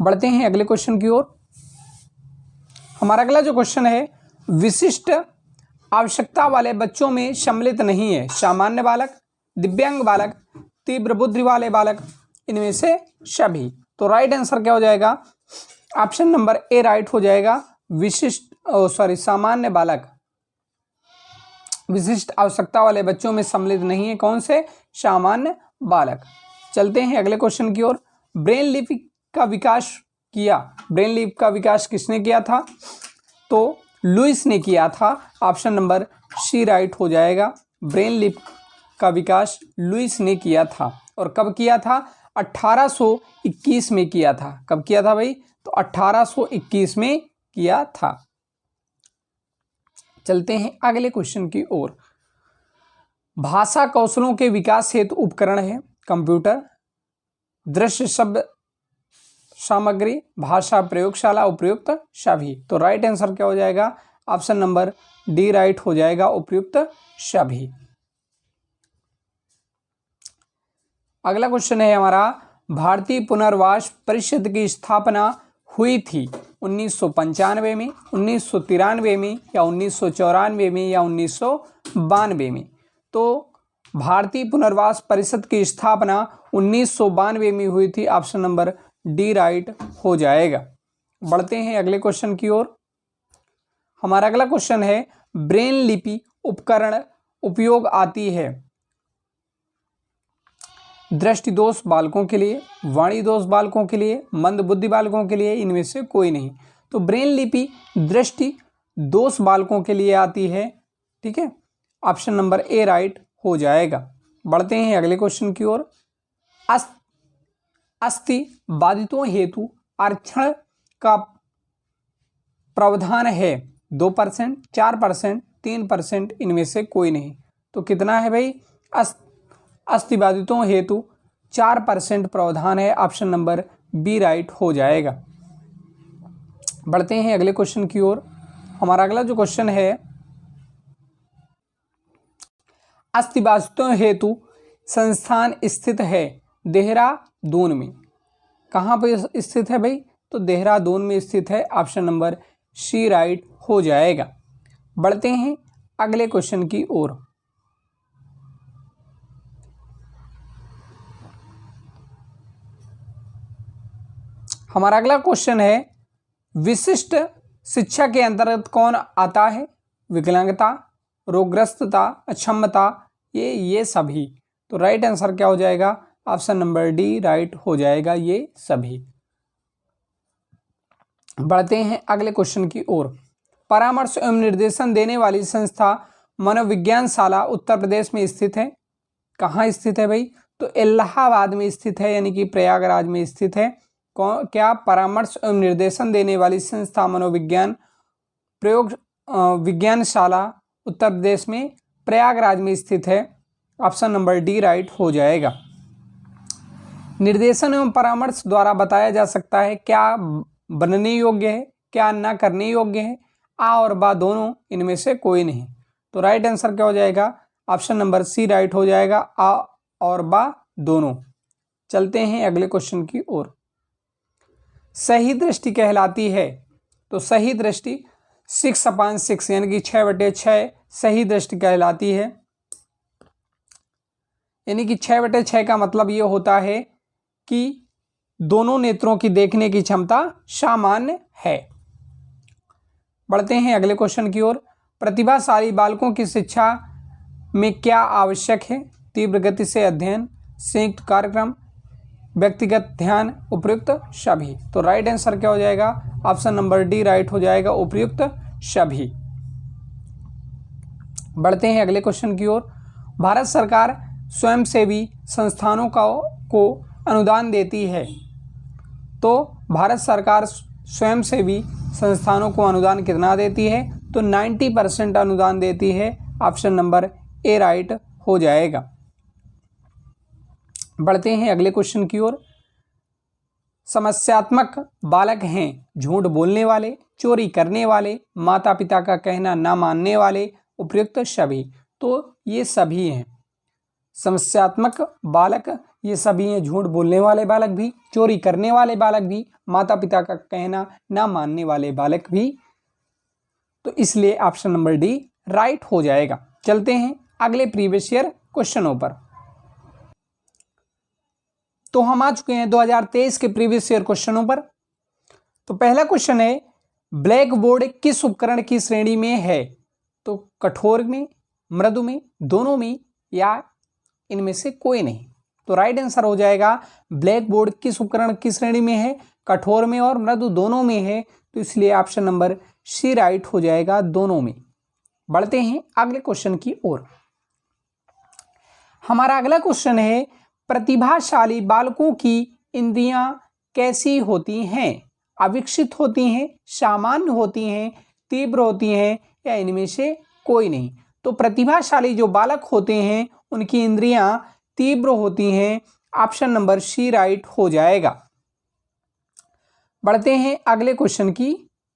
बढ़ते हैं अगले क्वेश्चन की ओर। हमारा अगला जो क्वेश्चन है, विशिष्ट आवश्यकता वाले बच्चों में सम्मिलित नहीं है सामान्य बालक, दिव्यांग बालक, तीव्र बुद्धि वाले बालक, इनमें से सभी। तो राइट आंसर क्या हो जाएगा? ऑप्शन नंबर ए राइट हो जाएगा, सामान्य बालक विशिष्ट आवश्यकता वाले बच्चों में सम्मिलित नहीं है। कौन से? सामान्य बालक। चलते हैं अगले क्वेश्चन की ओर। ब्रेन लिपि का विकास किया, ब्रेन लिपि का विकास किसने किया था? तो लुईस ने किया था। ऑप्शन नंबर सी राइट हो जाएगा, ब्रेन लिपि का विकास लुईस ने किया था। और कब किया था? 1821 में किया था। कब किया था भाई? तो 1821 में किया था। चलते हैं अगले क्वेश्चन की ओर। भाषा कौशलों के विकास हेतु उपकरण है कंप्यूटर, दृश्य शब्द सामग्री, भाषा प्रयोगशाला, उपयुक्त सभी। तो राइट आंसर क्या हो जाएगा? ऑप्शन नंबर डी राइट हो जाएगा, उपयुक्त सभी। अगला क्वेश्चन है हमारा, भारतीय पुनर्वास परिषद की स्थापना हुई थी 1995 में, 1993 में या 1994 में या 1992 में? तो भारतीय पुनर्वास परिषद की स्थापना 1992 में हुई थी। ऑप्शन नंबर डी राइट हो जाएगा। बढ़ते हैं अगले क्वेश्चन की ओर। हमारा अगला क्वेश्चन है, ब्रेन लिपि उपकरण उपयोग आती है दृष्टि दोष बालकों के लिए, वाणी दोष बालकों के लिए, मंद बुद्धि बालकों के लिए, इनमें से कोई नहीं। तो ब्रेन लिपि दृष्टि दोष बालकों के लिए आती है। ठीक है, ऑप्शन नंबर ए राइट हो जाएगा। बढ़ते हैं अगले क्वेश्चन की ओर। अस्थि बाधितों हेतु आरक्षण का प्रावधान है 2%, 4%, 3%, इनमें से कोई नहीं। तो कितना है भाई? अस्थि बाधितों हेतु 4% प्रावधान है। ऑप्शन नंबर बी राइट हो जाएगा। बढ़ते हैं अगले क्वेश्चन की ओर। हमारा अगला जो क्वेश्चन है, अस्थि बाधितों हेतु संस्थान स्थित है देहरादून में। कहाँ पर स्थित है भाई? तो देहरादून में स्थित है। ऑप्शन नंबर सी राइट हो जाएगा। बढ़ते हैं अगले क्वेश्चन की ओर। हमारा अगला क्वेश्चन है, विशिष्ट शिक्षा के अंतर्गत कौन आता है? विकलांगता, रोगग्रस्तता, अक्षमता, ये सभी। तो राइट आंसर क्या हो जाएगा? ऑप्शन नंबर डी राइट हो जाएगा, ये सभी। बढ़ते हैं अगले क्वेश्चन की ओर। परामर्श एवं निर्देशन देने वाली संस्था मनोविज्ञान शाला उत्तर प्रदेश में स्थित है। कहाँ स्थित है भाई? तो इलाहाबाद में स्थित है, यानी कि प्रयागराज में स्थित है। क्या? परामर्श एवं निर्देशन देने वाली संस्था मनोविज्ञान विज्ञानशाला उत्तर प्रदेश में प्रयागराज में स्थित है। ऑप्शन नंबर डी राइट हो जाएगा। निर्देशन एवं परामर्श द्वारा बताया जा सकता है क्या बनने योग्य है, क्या न करने योग्य है, आ और बा दोनों, इनमें से कोई नहीं। तो राइट आंसर क्या हो जाएगा? ऑप्शन नंबर सी राइट हो जाएगा, आ और बा दोनों। चलते हैं अगले क्वेश्चन की ओर। सही दृष्टि कहलाती है। तो सही दृष्टि 6/6 यानी कि 6/6 सही दृष्टि कहलाती है। यानी कि 6/6 का मतलब ये होता है कि दोनों नेत्रों की देखने की क्षमता सामान्य है। बढ़ते हैं अगले क्वेश्चन की ओर। प्रतिभाशाली बालकों की शिक्षा में क्या आवश्यक है? तीव्र गति से अध्ययन, संयुक्त कार्यक्रम, व्यक्तिगत ध्यान, उपयुक्त सभी। तो राइट आंसर क्या हो जाएगा? ऑप्शन नंबर डी राइट हो जाएगा, उपयुक्त सभी। बढ़ते हैं अगले क्वेश्चन की ओर। भारत सरकार स्वयंसेवी संस्थानों को अनुदान देती है, तो भारत सरकार स्वयंसेवी संस्थानों को अनुदान कितना देती है? तो 90% अनुदान देती है। ऑप्शन नंबर ए राइट हो जाएगा। बढ़ते हैं अगले क्वेश्चन की ओर। समस्यात्मक बालक हैं झूठ बोलने वाले, चोरी करने वाले, माता पिता का कहना ना मानने वाले, उपयुक्त सभी। तो ये सभी हैं समस्यात्मक बालक, ये सभी हैं झूठ बोलने वाले बालक भी, चोरी करने वाले बालक भी, माता पिता का कहना ना मानने वाले बालक भी। तो इसलिए ऑप्शन नंबर डी राइट हो जाएगा। चलते हैं अगले प्रीवियस ईयर क्वेश्चनों पर। तो हम आ चुके हैं 2023 के प्रीवियस ईयर क्वेश्चनों पर। तो पहला क्वेश्चन है, ब्लैक बोर्ड किस उपकरण की श्रेणी में है? तो कठोर में, मृदु में, दोनों में, या इनमें से कोई नहीं। तो राइट आंसर हो जाएगा ब्लैक बोर्ड किस उपकरण की श्रेणी में है? कठोर में और मृदु दोनों में है। तो इसलिए ऑप्शन नंबर सी राइट हो जाएगा, दोनों में। बढ़ते हैं अगले क्वेश्चन की ओर। हमारा अगला क्वेश्चन है, प्रतिभाशाली बालकों की इंद्रियां कैसी होती हैं? अविकसित होती हैं, सामान्य होती हैं, तीव्र होती हैं, या इनमें से कोई नहीं। तो प्रतिभाशाली जो बालक होते हैं उनकी इंद्रियां तीव्र होती हैं। ऑप्शन नंबर सी राइट हो जाएगा। बढ़ते हैं अगले क्वेश्चन की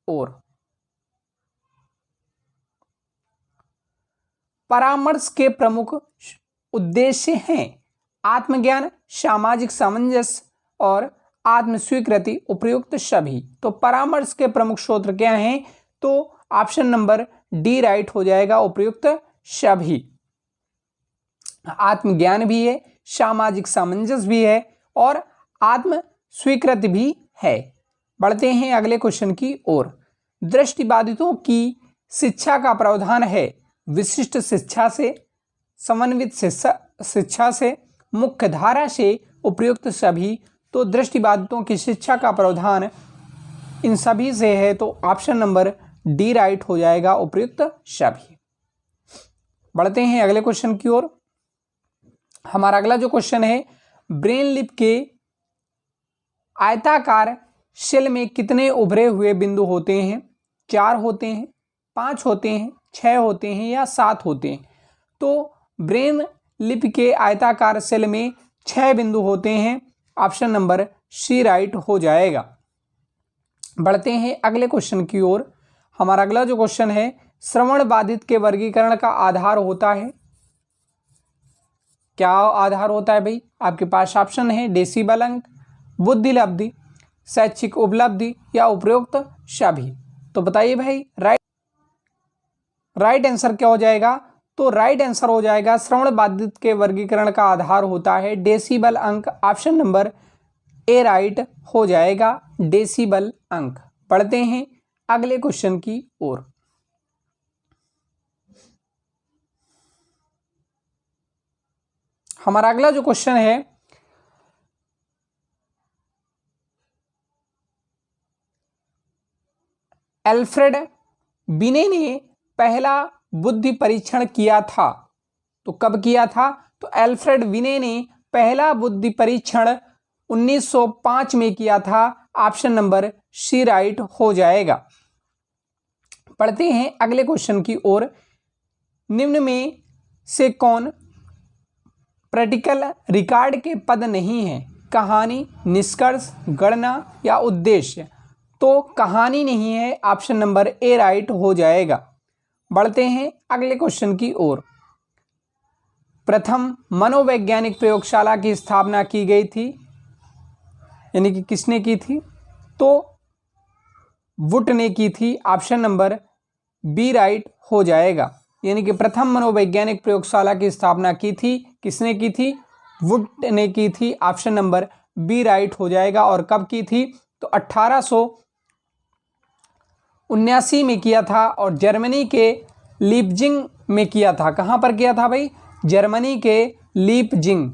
ओर। परामर्श के प्रमुख उद्देश्य हैं आत्मज्ञान, सामाजिक सामंजस्य और आत्मस्वीकृति, उपयुक्त सभी। तो परामर्श के प्रमुख स्रोत क्या हैं? तो ऑप्शन नंबर डी राइट हो जाएगा, उपयुक्त सभी। आत्मज्ञान भी है, सामाजिक सामंजस्य भी है और आत्म स्वीकृति भी है। बढ़ते हैं अगले क्वेश्चन की ओर। दृष्टिबाधितों की शिक्षा का प्रावधान है विशिष्ट शिक्षा से, समन्वित शिक्षा से, मुख्य धारा से, उपयुक्त सभी। तो दृष्टिबाधितों की शिक्षा का प्रावधान इन सभी से है। तो ऑप्शन नंबर डी राइट हो जाएगा, उपयुक्त सभी। बढ़ते हैं अगले क्वेश्चन की ओर। हमारा अगला जो क्वेश्चन है, ब्रेन लिप के आयताकार शेल में कितने उभरे हुए बिंदु होते हैं? 4 होते हैं, 5 होते हैं, 6 होते हैं, या 7 होते हैं। तो ब्रेन लिप के आयताकार शेल में 6 बिंदु होते हैं। ऑप्शन नंबर सी राइट हो जाएगा। बढ़ते हैं अगले क्वेश्चन की ओर। हमारा अगला जो क्वेश्चन है, श्रवण बाधित के वर्गीकरण का आधार होता है? क्या आधार होता है भाई? आपके पास ऑप्शन है डेसिबल अंक, बुद्धि लब्धि, शैक्षिक उपलब्धि, या उपयुक्त सभी। तो बताइए भाई राइट आंसर क्या हो जाएगा? तो राइट आंसर हो जाएगा श्रवण बाधित के वर्गीकरण का आधार होता है डेसिबल अंक। ऑप्शन नंबर ए राइट हो जाएगा, डेसिबल अंक। पढ़ते हैं अगले क्वेश्चन की ओर। हमारा अगला जो क्वेश्चन है, एल्फ्रेड बिने ने पहला बुद्धि परीक्षण किया था। तो कब किया था? तो एल्फ्रेड बिने ने पहला बुद्धि परीक्षण 1905 में किया था। ऑप्शन नंबर सी राइट हो जाएगा। पढ़ते हैं अगले क्वेश्चन की ओर। निम्न में से कौन प्रैक्टिकल रिकॉर्ड के पद नहीं है? कहानी, निष्कर्ष, गणना, या उद्देश्य। तो कहानी नहीं है। ऑप्शन नंबर ए राइट हो जाएगा। बढ़ते हैं अगले क्वेश्चन की ओर। प्रथम मनोवैज्ञानिक प्रयोगशाला की स्थापना की गई थी, यानी कि किसने की थी? तो वुड ने की थी। ऑप्शन नंबर बी राइट हो जाएगा। यानी कि प्रथम मनोवैज्ञानिक प्रयोगशाला की स्थापना की थी, किसने की थी? वुड ने की थी। ऑप्शन नंबर बी राइट हो जाएगा। और कब की थी? तो 1979 में किया था और जर्मनी के लीपजिंग में किया था। कहाँ पर किया था भाई? जर्मनी के लीपजिंग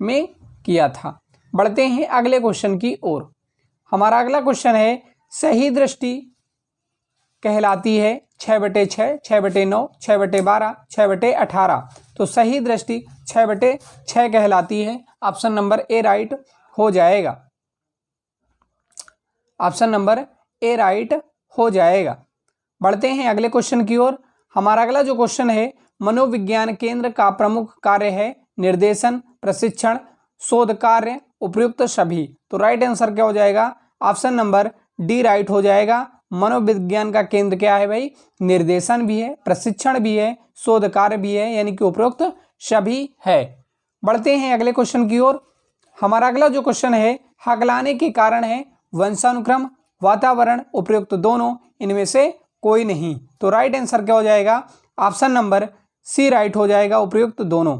में किया था। बढ़ते हैं अगले क्वेश्चन की ओर। हमारा अगला क्वेश्चन है सही दृष्टि कहलाती है 6/6, 6/9, 6/12, 6/18। तो सही दृष्टि 6/6 कहलाती है। ऑप्शन नंबर ए राइट हो जाएगा। ऑप्शन नंबर ए राइट हो जाएगा। बढ़ते हैं अगले क्वेश्चन की ओर। हमारा अगला जो क्वेश्चन है मनोविज्ञान केंद्र का प्रमुख कार्य है निर्देशन, प्रशिक्षण, शोध कार्य, उपयुक्त सभी। तो राइट आंसर क्या हो जाएगा? ऑप्शन नंबर डी राइट हो जाएगा। मनोविज्ञान का केंद्र क्या है भाई? निर्देशन भी है, प्रशिक्षण भी है, शोध कार्य भी है, यानी कि उपयुक्त सभी है। बढ़ते हैं अगले क्वेश्चन की ओर। हमारा अगला जो क्वेश्चन है हकलाने के कारण है वंशानुक्रम, वातावरण, उपयुक्त दोनों, इनमें से कोई नहीं। तो राइट आंसर क्या हो जाएगा? ऑप्शन नंबर सी राइट हो जाएगा, उपयुक्त दोनों।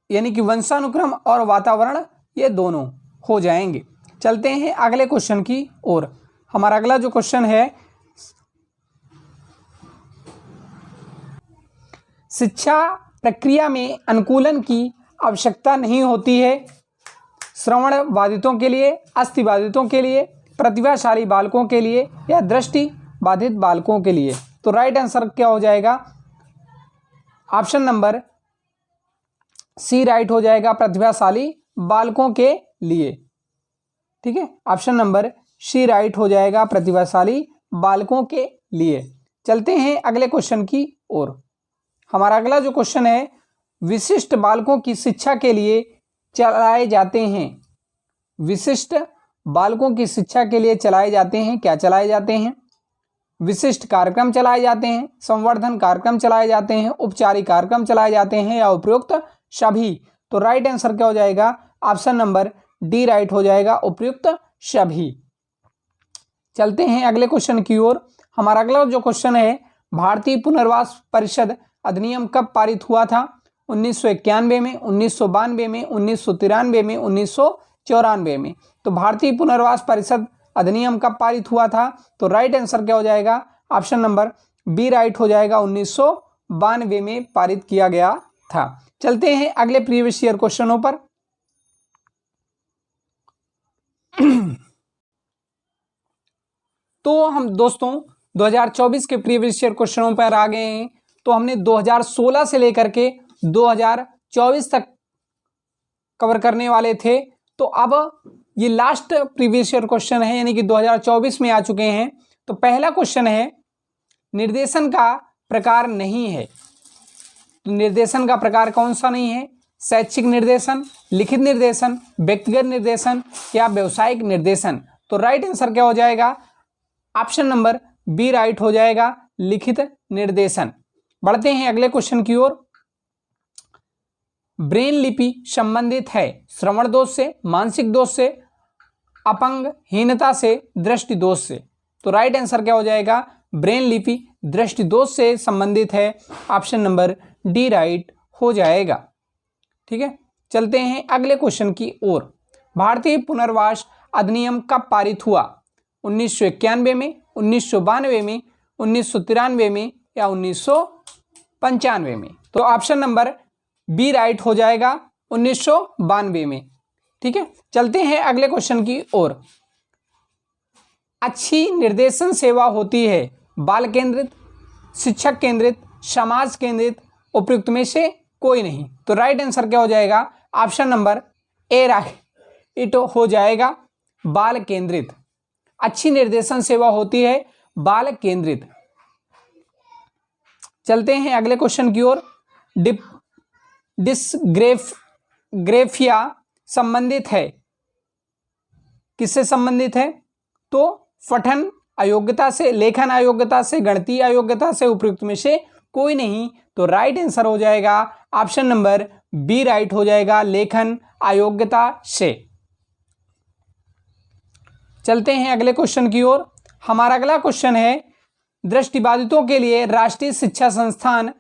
यानी कि वंशानुक्रम और वातावरण ये दोनों हो जाएंगे। चलते हैं अगले क्वेश्चन की ओर। हमारा अगला जो क्वेश्चन है शिक्षा प्रक्रिया में अनुकूलन की आवश्यकता नहीं होती है श्रवण बाधितों के लिए, अस्थि बाधितों के लिए, प्रतिभाशाली बालकों के लिए या दृष्टि बाधित बालकों के लिए। तो राइट आंसर क्या हो जाएगा? ऑप्शन नंबर सी राइट हो जाएगा, प्रतिभाशाली बालकों के लिए। ठीक है, ऑप्शन नंबर सी राइट हो जाएगा, प्रतिभाशाली बालकों के लिए। चलते हैं अगले क्वेश्चन की ओर। हमारा अगला जो क्वेश्चन है विशिष्ट बालकों की शिक्षा के लिए चलाए जाते हैं। विशिष्ट बालकों की शिक्षा के लिए चलाए जाते हैं। क्या चलाए जाते हैं? विशिष्ट कार्यक्रम चलाए जाते हैं, संवर्धन कार्यक्रम चलाए जाते हैं, उपचारिक कार्यक्रम चलाए जाते हैं या उपयुक्त सभी। तो राइट आंसर क्या हो जाएगा? ऑप्शन नंबर डी राइट हो जाएगा, उपयुक्त सभी। चलते हैं अगले क्वेश्चन की ओर। हमारा अगला जो क्वेश्चन है भारतीय पुनर्वास परिषद अधिनियम कब पारित हुआ था? 1991 में, 1992 में, 1993 में, 1994 में। तो भारतीय पुनर्वास परिषद अधिनियम कब पारित हुआ था? तो राइट आंसर क्या हो जाएगा? ऑप्शन नंबर बी राइट हो जाएगा, 1992 में पारित किया गया था। चलते हैं अगले प्रीवियस ईयर क्वेश्चनों पर। तो हम दोस्तों 2024 के प्रीवियस ईयर क्वेश्चनों पर आ गए हैं। तो हमने 2016 से लेकर के 2024 तक कवर करने वाले थे। तो अब ये लास्ट प्रीवियस ईयर क्वेश्चन है, यानी कि 2024 में आ चुके हैं। तो पहला क्वेश्चन है निर्देशन का प्रकार नहीं है। तो निर्देशन का प्रकार कौन सा नहीं है? शैक्षिक निर्देशन, लिखित निर्देशन, व्यक्तिगत निर्देशन या व्यावसायिक निर्देशन। तो राइट आंसर क्या हो जाएगा? ऑप्शन नंबर बी राइट हो जाएगा, लिखित निर्देशन। बढ़ते हैं अगले क्वेश्चन की ओर। ब्रेन लिपि संबंधित है श्रवण दोष से, मानसिक दोष से, अपंगहीनता से, दृष्टि दोष से। तो राइट आंसर क्या हो जाएगा? ब्रेन लिपि दृष्टि दोष से संबंधित है। ऑप्शन नंबर डी राइट हो जाएगा। ठीक है, चलते हैं अगले क्वेश्चन की ओर। भारतीय पुनर्वास अधिनियम कब पारित हुआ? 1991 में, 1992 में, 1993 में या 1995 में। तो ऑप्शन नंबर बी राइट हो जाएगा, 1992 में। ठीक है, चलते हैं अगले क्वेश्चन की ओर। अच्छी निर्देशन सेवा होती है बाल केंद्रित, शिक्षक केंद्रित, समाज केंद्रित, उपयुक्त में से कोई नहीं। तो राइट आंसर क्या हो जाएगा? ऑप्शन नंबर ए राइट हो जाएगा, बाल केंद्रित। अच्छी निर्देशन सेवा होती है बाल केंद्रित। चलते हैं अगले क्वेश्चन की ओर। डिस्ग्रेफिया संबंधित है, किससे संबंधित है? तो पठन अयोग्यता से, लेखन अयोग्यता से, गणितीय अयोग्यता से, उपयुक्त में से कोई नहीं। तो राइट आंसर हो जाएगा ऑप्शन नंबर बी राइट हो जाएगा, लेखन अयोग्यता से। चलते हैं अगले क्वेश्चन की ओर। हमारा अगला क्वेश्चन है दृष्टिबाधितों के लिए राष्ट्रीय शिक्षा संस्थान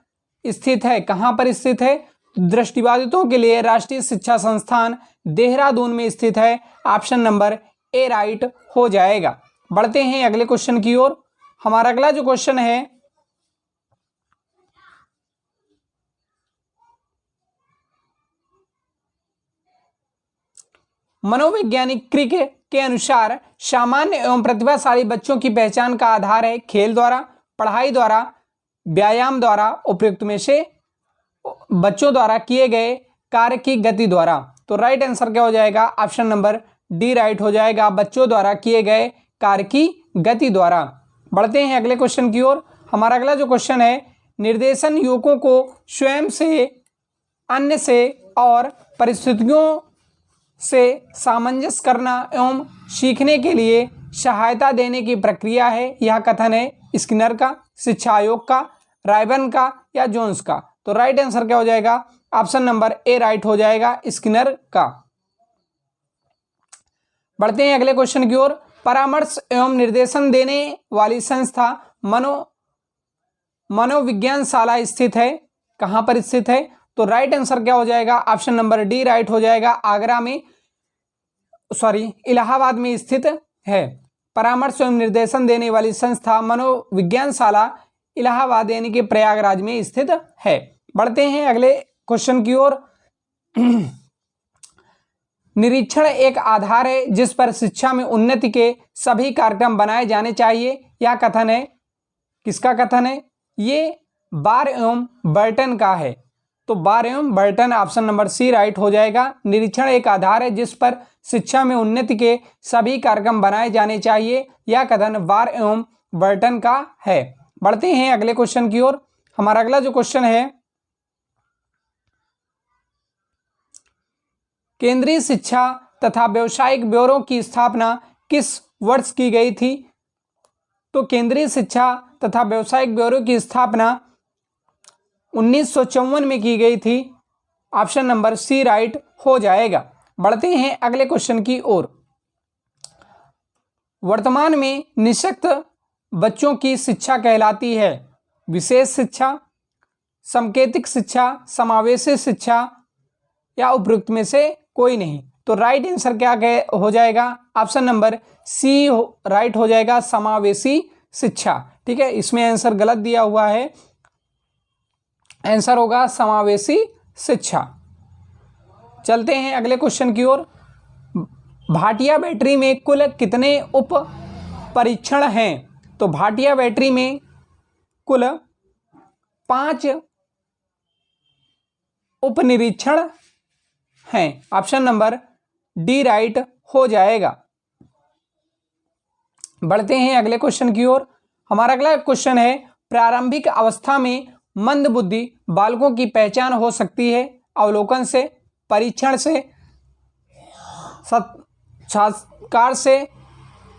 स्थित है। कहां पर स्थित है? दृष्टिबाधितों के लिए राष्ट्रीय शिक्षा संस्थान देहरादून में स्थित है। ऑप्शन नंबर ए राइट हो जाएगा। बढ़ते हैं अगले क्वेश्चन की ओर। हमारा अगला जो क्वेश्चन है मनोवैज्ञानिक क्रिक के अनुसार सामान्य एवं प्रतिभाशाली बच्चों की पहचान का आधार है खेल द्वारा, पढ़ाई द्वारा, व्यायाम द्वारा, उपयुक्त में से बच्चों द्वारा किए गए कार्य की गति द्वारा। तो राइट आंसर क्या हो जाएगा? ऑप्शन नंबर डी राइट हो जाएगा, बच्चों द्वारा किए गए कार्य की गति द्वारा। बढ़ते हैं अगले क्वेश्चन की ओर। हमारा अगला जो क्वेश्चन है, निर्देशन युवकों को स्वयं से, अन्य से और परिस्थितियों से सामंजस्य करना एवं सीखने के लिए सहायता देने की प्रक्रिया है। यह कथन है स्किनर का, शिक्षा आयोग का, रायबर्न का या जोन्स का। तो राइट आंसर क्या हो जाएगा? ऑप्शन नंबर ए राइट हो जाएगा, स्किनर का। बढ़ते हैं अगले क्वेश्चन की ओर। परामर्श एवं निर्देशन देने वाली संस्था मनोविज्ञानशाला स्थित है। कहां पर स्थित है? तो राइट आंसर क्या हो जाएगा? ऑप्शन नंबर डी राइट हो जाएगा, आगरा में, इलाहाबाद में स्थित है। परामर्श एवं निर्देशन देने वाली संस्था मनोविज्ञानशाला इलाहाबाद यानी कि प्रयागराज में स्थित है। बढ़ते हैं अगले क्वेश्चन की ओर। निरीक्षण एक आधार है जिस पर शिक्षा में उन्नति के सभी कार्यक्रम बनाए जाने चाहिए। यह कथन है, किसका कथन है? ये बार एवं बर्टन का है। तो बार एवं बर्टन, ऑप्शन नंबर सी राइट हो जाएगा। निरीक्षण एक आधार है जिस पर शिक्षा में उन्नति के सभी कार्यक्रम बनाए जाने चाहिए। यह कथन बार एवं बर्टन का है। बढ़ते हैं अगले क्वेश्चन की ओर। हमारा अगला जो क्वेश्चन है, केंद्रीय शिक्षा तथा व्यावसायिक ब्यूरो की स्थापना किस वर्ष की गई थी? तो केंद्रीय शिक्षा तथा व्यावसायिक ब्यूरो की स्थापना 1954 में की गई थी। ऑप्शन नंबर सी राइट हो जाएगा। बढ़ते हैं अगले क्वेश्चन की ओर। वर्तमान में निःशक्त बच्चों की शिक्षा कहलाती है विशेष शिक्षा, सांकेतिक शिक्षा, समावेशी शिक्षा या उपयुक्त में से कोई नहीं। तो राइट आंसर क्या हो जाएगा? ऑप्शन नंबर सी राइट हो जाएगा, समावेशी शिक्षा। ठीक है, इसमें आंसर गलत दिया हुआ है, आंसर होगा समावेशी शिक्षा। चलते हैं अगले क्वेश्चन की ओर। भाटिया बैटरी में कुल कितने उप परीक्षण हैं? तो भाटिया बैटरी में कुल 5 उप निरीक्षण हैं। ऑप्शन नंबर डी राइट हो जाएगा। बढ़ते हैं अगले क्वेश्चन की ओर। हमारा अगला क्वेश्चन है, प्रारंभिक अवस्था में मंद बुद्धि बालकों की पहचान हो सकती है अवलोकन से, परीक्षण से, साक्षात्कार से,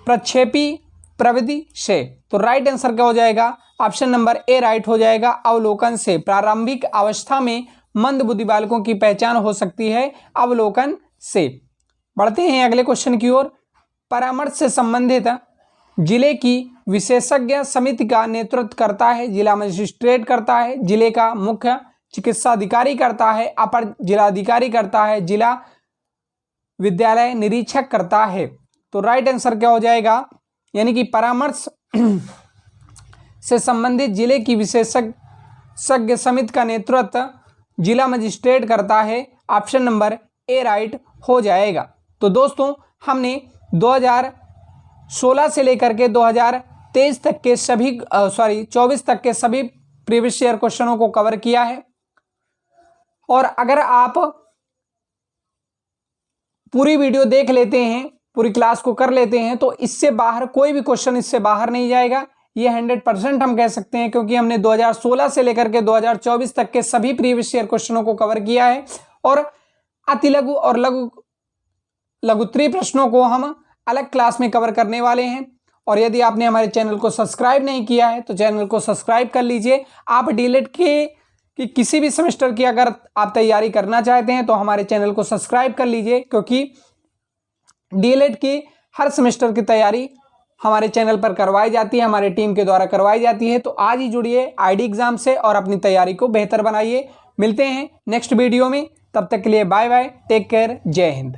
प्रक्षेपी प्रविधि से। तो राइट आंसर क्या हो जाएगा? ऑप्शन नंबर ए राइट हो जाएगा, अवलोकन से। प्रारंभिक अवस्था में मंद बुद्धि बालकों की पहचान हो सकती है अवलोकन से। बढ़ते हैं अगले क्वेश्चन की ओर। परामर्श से संबंधित जिले की विशेषज्ञ समिति का नेतृत्व करता है जिला मजिस्ट्रेट करता है, जिले का मुख्य चिकित्सा अधिकारी करता है, अपर जिलाधिकारी करता है, जिला विद्यालय निरीक्षक करता है। तो राइट आंसर क्या हो जाएगा? यानी कि परामर्श से संबंधित जिले की विशेषज्ञ समिति का नेतृत्व जिला मजिस्ट्रेट करता है। ऑप्शन नंबर ए राइट हो जाएगा। तो दोस्तों, हमने 2016 से लेकर के 2023 तक के सभी 24 तक के सभी प्रीवियस ईयर क्वेश्चनों को कवर किया है। और अगर आप पूरी वीडियो देख लेते हैं, पूरी क्लास को कर लेते हैं, तो इससे बाहर कोई भी क्वेश्चन इससे बाहर नहीं जाएगा। ये 100% हम कह सकते हैं, क्योंकि हमने 2016 से लेकर के 2024 तक के सभी प्रीवियस ईयर क्वेश्चनों को कवर किया है। और अति लघु और लघुत्तरीय प्रश्नों को हम अलग क्लास में कवर करने वाले हैं। और यदि आपने हमारे चैनल को सब्सक्राइब नहीं किया है तो चैनल को सब्सक्राइब कर लीजिए। आप डीएलएड की किसी भी सेमेस्टर की अगर आप तैयारी करना चाहते हैं तो हमारे चैनल को सब्सक्राइब कर लीजिए, क्योंकि डीएलएड की हर सेमेस्टर की तैयारी हमारे चैनल पर करवाई जाती है, हमारे टीम के द्वारा करवाई जाती है। तो आज ही जुड़िए आईडी एग्जाम से और अपनी तैयारी को बेहतर बनाइए। मिलते हैं नेक्स्ट वीडियो में, तब तक के लिए बाय बाय, टेक केयर, जय हिंद।